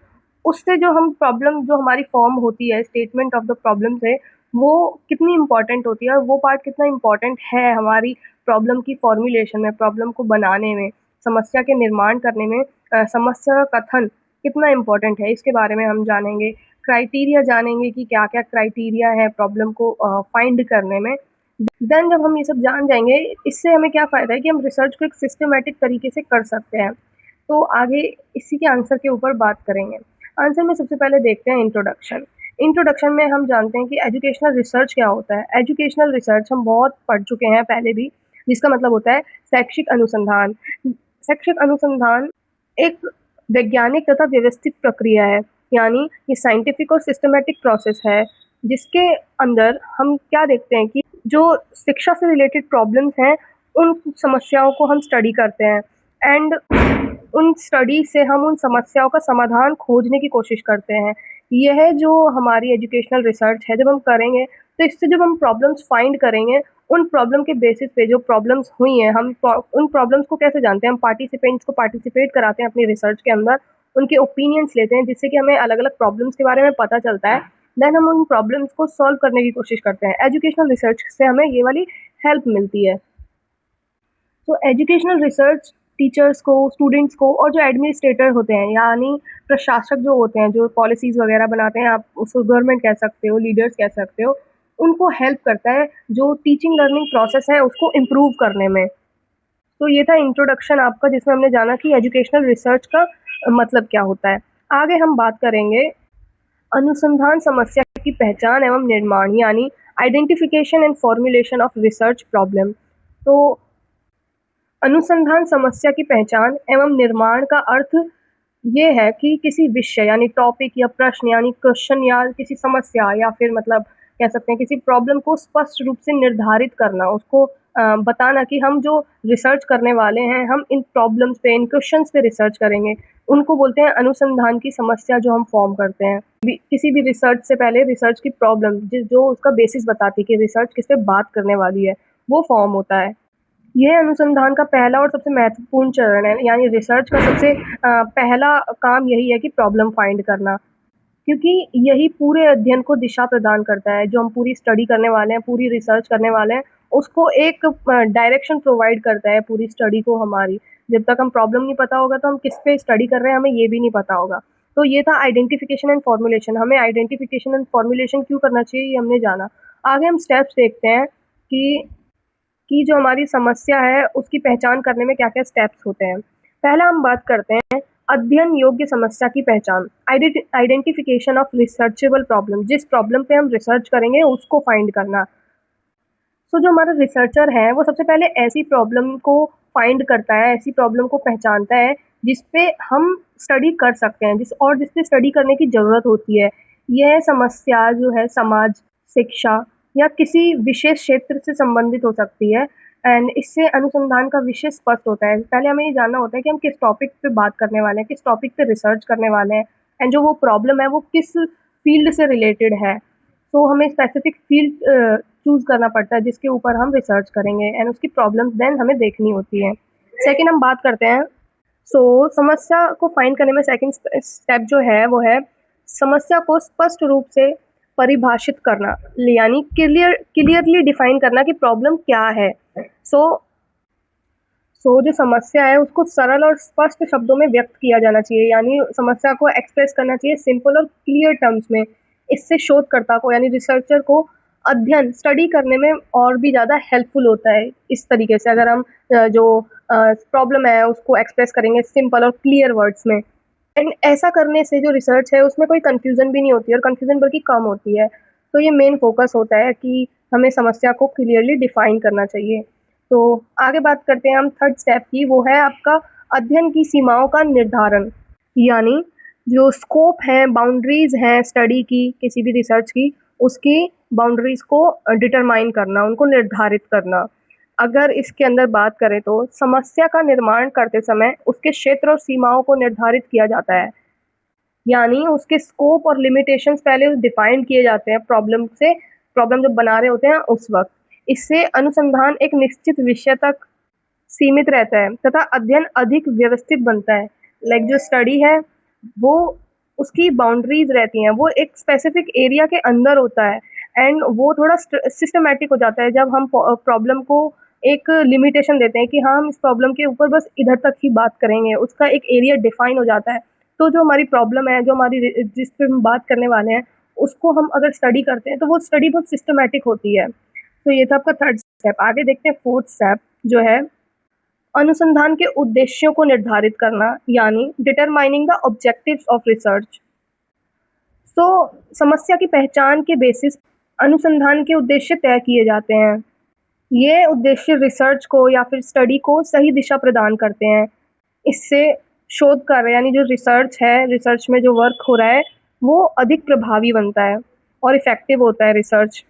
उससे जो हम प्रॉब्लम जो हमारी फॉर्म होती है स्टेटमेंट ऑफ द प्रॉब्लम से, वो कितनी इंपॉर्टेंट होती है और वो पार्ट कितना इंपॉर्टेंट है हमारी प्रॉब्लम की फॉर्मुलेशन में, प्रॉब्लम को बनाने में, समस्या के निर्माण करने में। समस्या का कथन कितना इंपॉर्टेंट है इसके बारे में हम जानेंगे। क्राइटेरिया जानेंगे कि क्या क्या क्राइटेरिया है प्रॉब्लम को फाइंड करने में। देन जब हम ये सब जान जाएंगे, इससे हमें क्या फ़ायदा है कि हम रिसर्च को एक सिस्टमैटिक तरीके से कर सकते हैं। तो आगे इसी के आंसर के ऊपर बात करेंगे। आंसर में सबसे पहले देखते हैं इंट्रोडक्शन। इंट्रोडक्शन में हम जानते हैं कि एजुकेशनल रिसर्च क्या होता है। एजुकेशनल रिसर्च हम बहुत पढ़ चुके हैं पहले भी, जिसका मतलब होता है शैक्षिक अनुसंधान। शैक्षिक अनुसंधान एक वैज्ञानिक तथा व्यवस्थित प्रक्रिया है, यानी ये साइंटिफिक और सिस्टमैटिक प्रोसेस है, जिसके अंदर हम क्या देखते हैं कि जो शिक्षा से रिलेटेड प्रॉब्लम्स हैं, उन समस्याओं को हम स्टडी करते हैं एंड उन स्टडी से हम उन समस्याओं का समाधान खोजने की कोशिश करते हैं। यह जो हमारी एजुकेशनल रिसर्च है, जब हम करेंगे, तो इससे जब हम प्रॉब्लम्स फाइंड करेंगे, उन प्रॉब्लम के बेसिस पे जो प्रॉब्लम्स हुई हैं, उन प्रॉब्लम्स को कैसे जानते हैं, हम पार्टिसिपेंट्स को पार्टिसिपेट कराते हैं अपनी रिसर्च के अंदर, उनके ओपिनियंस लेते हैं, जिससे कि हमें अलग-अलग प्रॉब्लम्स के बारे में पता चलता है। देन हम उन प्रॉब्लम्स को सॉल्व करने की कोशिश करते हैं। एजुकेशनल रिसर्च से हमें ये वाली हेल्प मिलती है। तो एजुकेशनल रिसर्च टीचर्स को, स्टूडेंट्स को और जो एडमिनिस्ट्रेटर होते हैं, यानी प्रशासक जो होते हैं, जो पॉलिसीज़ वगैरह बनाते हैं, आप उसको गवर्नमेंट कह सकते हो, लीडर्स कह सकते हो, उनको हेल्प करता है जो टीचिंग लर्निंग प्रोसेस है उसको इम्प्रूव करने में। तो ये था इंट्रोडक्शन आपका, जिसमें हमने जाना कि एजुकेशनल रिसर्च का मतलब क्या होता है। आगे हम बात करेंगे अनुसंधान समस्या की पहचान एवं निर्माण, यानी identification and formulation of research problem. तो अनुसंधान समस्या की पहचान एवं निर्माण का अर्थ ये है कि किसी विषय यानी टॉपिक या प्रश्न यानी क्वेश्चन या किसी समस्या या फिर मतलब कह सकते हैं किसी प्रॉब्लम को स्पष्ट रूप से निर्धारित करना, उसको बताना कि हम जो रिसर्च करने वाले हैं, हम इन प्रॉब्लम्स पे, इन क्वेश्चंस पे रिसर्च करेंगे। उनको बोलते हैं अनुसंधान की समस्या जो हम फॉर्म करते हैं। किसी भी रिसर्च से पहले रिसर्च की प्रॉब्लम जो उसका बेसिस बताती है कि रिसर्च किस पे बात करने वाली है, वो फॉर्म होता है। यह अनुसंधान का पहला और सबसे महत्वपूर्ण चरण है, यानी रिसर्च का सबसे पहला काम यही है कि प्रॉब्लम फाइंड करना, क्योंकि यही पूरे अध्ययन को दिशा प्रदान करता है। जो हम पूरी स्टडी करने वाले हैं, पूरी रिसर्च करने वाले हैं, उसको एक डायरेक्शन प्रोवाइड करता है पूरी स्टडी को हमारी। जब तक हम प्रॉब्लम नहीं पता होगा तो हम किस पे स्टडी कर रहे हैं, हमें ये भी नहीं पता होगा। तो ये था आइडेंटिफिकेशन एंड फॉर्मुलेशन। हमें आइडेंटिफिकेशन एंड फॉर्मुलेशन क्यों करना चाहिए, ये हमने जाना। आगे हम स्टेप्स देखते हैं कि जो हमारी समस्या है उसकी पहचान करने में क्या-क्या स्टेप्स होते हैं। पहला हम बात करते हैं अध्ययन योग्य समस्या की पहचान, आइडेंटिफिकेशन ऑफ रिसर्चेबल प्रॉब्लम। जिस प्रॉब्लम पे हम रिसर्च करेंगे उसको फाइंड करना। तो जो हमारा रिसर्चर है वो सबसे पहले ऐसी प्रॉब्लम को फाइंड करता है, ऐसी प्रॉब्लम को पहचानता है जिस पे हम स्टडी कर सकते हैं, जिस पे स्टडी करने की ज़रूरत होती है। यह समस्या जो है समाज, शिक्षा या किसी विशेष क्षेत्र से संबंधित हो सकती है एंड इससे अनुसंधान का विषय स्पष्ट होता है। पहले हमें ये जानना होता है कि हम किस टॉपिक पे बात करने वाले हैं, किस टॉपिक पे रिसर्च करने वाले हैं एंड जो वो प्रॉब्लम है वो किस फील्ड से रिलेटेड है। तो हमें स्पेसिफिक फील्ड चूज़ करना पड़ता है जिसके ऊपर हम रिसर्च करेंगे एंड उसकी प्रॉब्लम्स देन हमें देखनी होती हैं। सेकंड हम बात करते हैं, समस्या को फाइंड करने में सेकंड स्टेप जो है वो है समस्या को स्पष्ट रूप से परिभाषित करना, यानी क्लियरली डिफाइन करना कि प्रॉब्लम क्या है। सो जो समस्या है उसको सरल और स्पष्ट शब्दों में व्यक्त किया जाना चाहिए, यानी समस्या को एक्सप्रेस करना चाहिए सिंपल और क्लियर टर्म्स में। इससे शोधकर्ता को यानी रिसर्चर को अध्ययन स्टडी करने में और भी ज़्यादा हेल्पफुल होता है। इस तरीके से अगर हम जो प्रॉब्लम है उसको एक्सप्रेस करेंगे सिंपल और क्लियर वर्ड्स में, एंड ऐसा करने से जो रिसर्च है उसमें कोई कन्फ्यूज़न भी नहीं होती है और कन्फ्यूज़न बल्कि कम होती है। तो ये मेन फोकस होता है कि हमें समस्या को क्लियरली डिफाइन करना चाहिए। तो आगे बात करते हैं हम थर्ड स्टेप की, वो है आपका अध्ययन की सीमाओं का निर्धारण, यानी जो स्कोप है, बाउंड्रीज़ हैं स्टडी की, किसी भी रिसर्च की, उसकी बाउंड्रीज़ को डिटरमाइन करना, उनको निर्धारित करना। अगर इसके अंदर बात करें तो समस्या का निर्माण करते समय उसके क्षेत्र और सीमाओं को निर्धारित किया जाता है, यानी उसके स्कोप और लिमिटेशंस पहले डिफाइन किए जाते हैं प्रॉब्लम जब बना रहे होते हैं उस वक्त। इससे अनुसंधान एक निश्चित विषय तक सीमित रहता है तथा अध्ययन अधिक व्यवस्थित बनता है। लाइक जो स्टडी है वो उसकी बाउंड्रीज रहती हैं, वो एक स्पेसिफिक एरिया के अंदर होता है एंड वो थोड़ा सिस्टमैटिक हो जाता है जब हम प्रॉब्लम को एक लिमिटेशन देते हैं कि हाँ हम इस प्रॉब्लम के ऊपर बस इधर तक ही बात करेंगे, उसका एक एरिया डिफाइन हो जाता है। तो जो हमारी प्रॉब्लम है, जो हमारी जिस पे हम बात करने वाले हैं, उसको हम अगर स्टडी करते हैं तो वो स्टडी बहुत सिस्टमैटिक होती है। तो ये था आपका थर्ड स्टेप। आगे देखते हैं फोर्थ स्टेप जो है अनुसंधान के उद्देश्यों को निर्धारित करना, यानी determining the objectives of research. समस्या की पहचान के बेसिस अनुसंधान के उद्देश्य तय किए जाते हैं। ये उद्देश्य रिसर्च को या फिर स्टडी को सही दिशा प्रदान करते हैं। इससे शोध कार्य यानी जो रिसर्च है, रिसर्च में जो वर्क हो रहा है, वो अधिक प्रभावी बनता है और इफ़ेक्टिव होता है रिसर्च।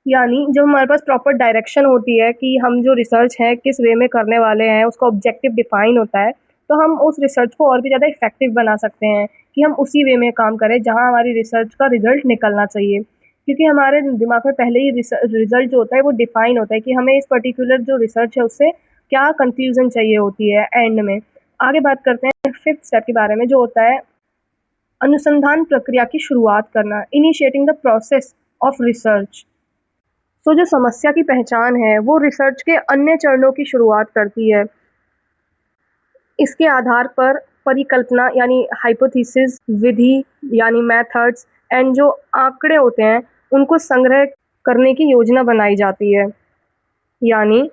यानी जब हमारे पास प्रॉपर डायरेक्शन होती है कि हम जो रिसर्च है किस वे में करने वाले हैं, उसका ऑब्जेक्टिव डिफाइन होता है, तो हम उस रिसर्च को और भी ज़्यादा इफ़ेक्टिव बना सकते हैं कि हम उसी वे में काम करें जहाँ हमारी रिसर्च का रिज़ल्ट निकलना चाहिए। क्योंकि हमारे दिमाग में पहले ही रिज़ल्ट जो होता है वो डिफाइन होता है कि हमें इस पर्टिकुलर जो रिसर्च है उससे क्या कंक्लूज़न चाहिए होती है एंड में। आगे बात करते हैं 5th स्टेप के बारे में, जो होता है अनुसंधान प्रक्रिया की शुरुआत करना, initiating the process of research. जो समस्या की पहचान है वो रिसर्च के अन्य चरणों की शुरुआत करती है। इसके आधार पर परिकल्पना यानी हाइपोथेसिस, विधि यानी मेथड्स एंड जो आंकड़े होते हैं उनको संग्रह करने की योजना बनाई जाती है। यानी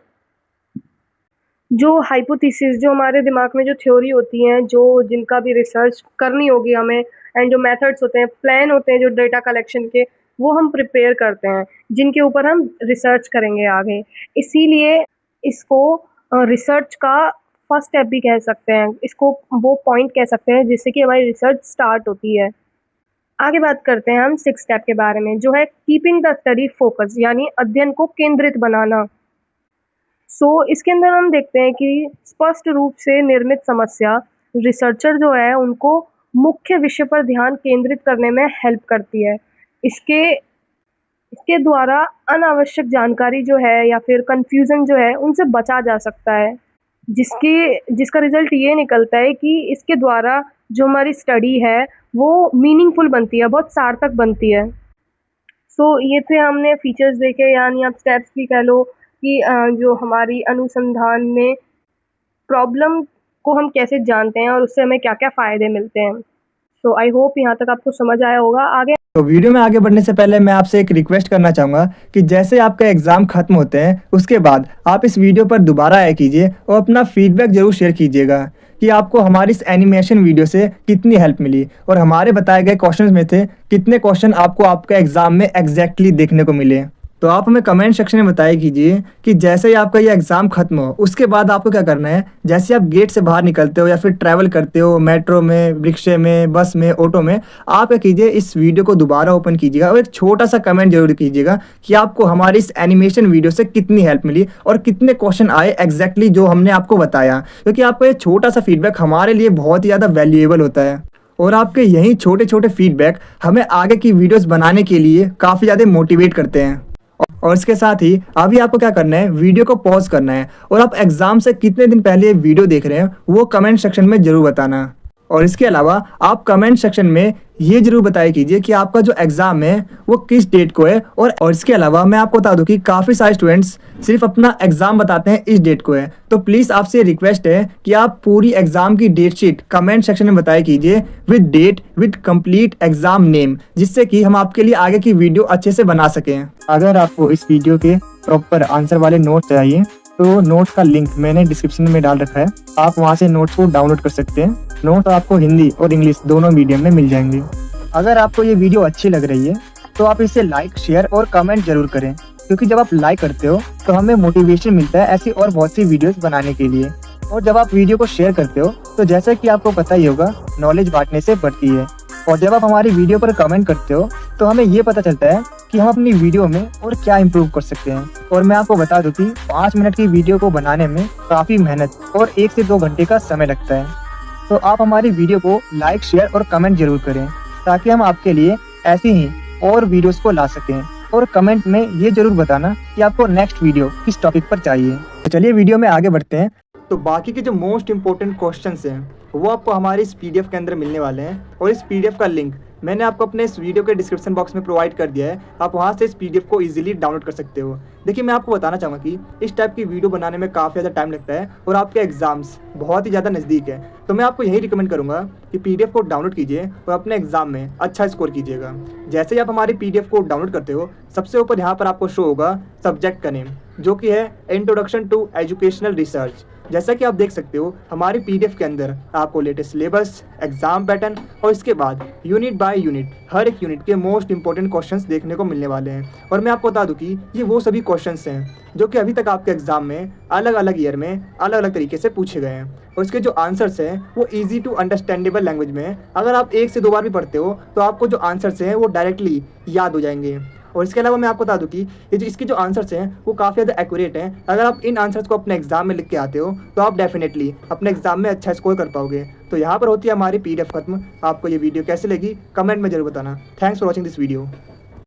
जो हाइपोथेसिस, जो हमारे दिमाग में जो थ्योरी होती हैं, जो जिनका भी रिसर्च करनी होगी हमें, एंड जो मेथड्स होते हैं, प्लान होते हैं जो डेटा कलेक्शन के, वो हम प्रिपेयर करते हैं, जिनके ऊपर हम रिसर्च करेंगे आगे। इसीलिए इसको रिसर्च का फर्स्ट स्टेप भी कह सकते हैं, इसको वो पॉइंट कह सकते हैं जिससे कि हमारी रिसर्च स्टार्ट होती है। आगे बात करते हैं हम 6 स्टेप के बारे में, जो है कीपिंग द स्टडी फोकस, यानी अध्ययन को केंद्रित बनाना। इसके अंदर हम देखते हैं कि स्पष्ट रूप से निर्मित समस्या रिसर्चर जो है उनको मुख्य विषय पर ध्यान केंद्रित करने में हेल्प करती है। इसके इसके द्वारा अनावश्यक जानकारी जो है या फिर कंफ्यूजन जो है उनसे बचा जा सकता है, जिसका रिजल्ट ये निकलता है कि इसके द्वारा जो हमारी स्टडी है वो मीनिंगफुल बनती है, बहुत सार्थक बनती है। ये थे हमने फीचर्स देखे, यानी आप स्टेप्स भी कह लो कि जो हमारी अनुसंधान में प्रॉब्लम को हम कैसे जानते हैं और उससे हमें क्या-क्या फ़ायदे मिलते हैं। आई होप यहाँ तक आपको समझ आया होगा। आगे तो वीडियो में आगे बढ़ने से पहले मैं आपसे एक रिक्वेस्ट करना चाहूँगा कि जैसे आपका एग्ज़ाम खत्म होते हैं उसके बाद आप इस वीडियो पर दोबारा आया कीजिए और अपना फीडबैक ज़रूर शेयर कीजिएगा कि आपको हमारी इस एनिमेशन वीडियो से कितनी हेल्प मिली और हमारे बताए गए क्वेश्चंस में से कितने क्वेश्चन आपको आपका एग्ज़ाम में एग्जैक्टली देखने को मिले। तो आप हमें कमेंट सेक्शन में बताया कीजिए कि जैसे ही आपका ये एग्ज़ाम खत्म हो उसके बाद आपको क्या करना है। जैसे आप गेट से बाहर निकलते हो या फिर ट्रैवल करते हो मेट्रो में, रिक्शे में, बस में, ऑटो में, आप क्या कीजिए इस वीडियो को दोबारा ओपन कीजिएगा और एक छोटा सा कमेंट जरूर कीजिएगा कि आपको हमारी इस एनिमेशन वीडियो से कितनी हेल्प मिली और कितने क्वेश्चन आए एग्जैक्टली जो हमने आपको बताया, क्योंकि आपका ये छोटा सा फीडबैक हमारे लिए बहुत ही ज़्यादा वैल्यूएबल होता है और आपके यही छोटे छोटे फीडबैक हमें आगे की वीडियोस बनाने के लिए काफ़ी ज़्यादा मोटिवेट करते हैं। और इसके साथ ही अभी आपको क्या करना है, वीडियो को पॉज करना है और आप एग्जाम से कितने दिन पहले ये वीडियो देख रहे हैं वो कमेंट सेक्शन में जरूर बताना। और इसके अलावा आप कमेंट सेक्शन में ये जरूर बताया कीजिए कि आपका जो एग्ज़ाम है वो किस डेट को है। और इसके अलावा मैं आपको बता दूं कि काफ़ी सारे स्टूडेंट्स सिर्फ अपना एग्ज़ाम बताते हैं इस डेट को है, तो प्लीज़ आपसे रिक्वेस्ट है कि आप पूरी एग्ज़ाम की डेट शीट कमेंट सेक्शन में बताया कीजिए with date with complete exam name, जिससे कि हम आपके लिए आगे की वीडियो अच्छे से बना सकें। अगर आपको इस वीडियो के प्रॉपर आंसर वाले नोट चाहिए तो नोट्स का लिंक मैंने डिस्क्रिप्शन में डाल रखा है, आप वहाँ से नोट्स को डाउनलोड कर सकते हैं। नोट आपको हिंदी और इंग्लिश दोनों मीडियम में मिल जाएंगे। अगर आपको ये वीडियो अच्छी लग रही है तो आप इसे लाइक, शेयर और कमेंट जरूर करें, क्योंकि जब आप लाइक करते हो तो हमें मोटिवेशन मिलता है ऐसी और बहुत सी वीडियोस बनाने के लिए। और जब आप वीडियो को शेयर करते हो तो जैसा कि आपको पता ही होगा, नॉलेज बांटने से बढ़ती है। और जब आप हमारी वीडियो पर कमेंट करते हो तो हमें ये पता चलता है कि हम अपनी वीडियो में और क्या इम्प्रूव कर सकते हैं। और मैं आपको बता दूं कि 5 मिनट की वीडियो को बनाने में काफ़ी मेहनत और 1 से 2 घंटे का समय लगता है। तो आप हमारी वीडियो को लाइक, शेयर और कमेंट जरूर करें ताकि हम आपके लिए ऐसी ही और वीडियोस को ला सकें। और कमेंट में ये जरूर बताना कि आपको नेक्स्ट वीडियो किस टॉपिक पर चाहिए। तो चलिए वीडियो में आगे बढ़ते हैं। तो बाकी के जो मोस्ट इंपॉर्टेंट क्वेश्चंस हैं वो आपको हमारे इस पीडीएफ के अंदर मिलने वाले हैं और इस पीडीएफ का लिंक मैंने आपको अपने इस वीडियो के डिस्क्रिप्शन बॉक्स में प्रोवाइड कर दिया है। आप वहां से इस पीडीएफ को इजीली डाउनलोड कर सकते हो। देखिए, मैं आपको बताना चाहूँगा कि इस टाइप की वीडियो बनाने में काफ़ी ज़्यादा टाइम लगता है और आपके एग्जाम्स बहुत ही ज़्यादा नज़दीक है, तो मैं आपको यही रिकमेंड करूँगा कि पीडीएफ को डाउनलोड कीजिए और अपने एग्जाम में अच्छा स्कोर कीजिएगा। जैसे ही आप हमारी पीडीएफ को डाउनलोड करते हो, सबसे ऊपर यहाँ पर आपको शो होगा सब्जेक्ट का नेम, जो कि है इंट्रोडक्शन टू एजुकेशनल रिसर्च। जैसा कि आप देख सकते हो हमारी पीडीएफ के अंदर आपको लेटेस्ट सिलेबस, एग्जाम पैटर्न और इसके बाद यूनिट बाय यूनिट हर एक यूनिट के मोस्ट इंपॉर्टेंट क्वेश्चंस देखने को मिलने वाले हैं। और मैं आपको बता दूं कि ये वो सभी क्वेश्चंस हैं जो कि अभी तक आपके एग्जाम में अलग अलग ईयर में अलग अलग तरीके से पूछे गए हैं। और इसके जो आंसर्स हैं वो ईजी टू अंडरस्टैंडेबल लैंग्वेज में हैं। अगर आप 1 से 2 बार भी पढ़ते हो तो आपको जो आंसर्स हैं वो डायरेक्टली याद हो जाएंगे। और इसके अलावा मैं आपको बता दूं कि ये जो इसके जो आंसर्स हैं वो काफ़ी ज़्यादा एक्यूरेट हैं। अगर आप इन आंसर्स को अपने एग्जाम में लिख के आते हो तो आप डेफिनेटली अपने एग्जाम में अच्छा स्कोर कर पाओगे। तो यहाँ पर होती है हमारी पीडीएफ खत्म। आपको ये वीडियो कैसे लगी कमेंट में जरूर बताना। Thanks for watching this video.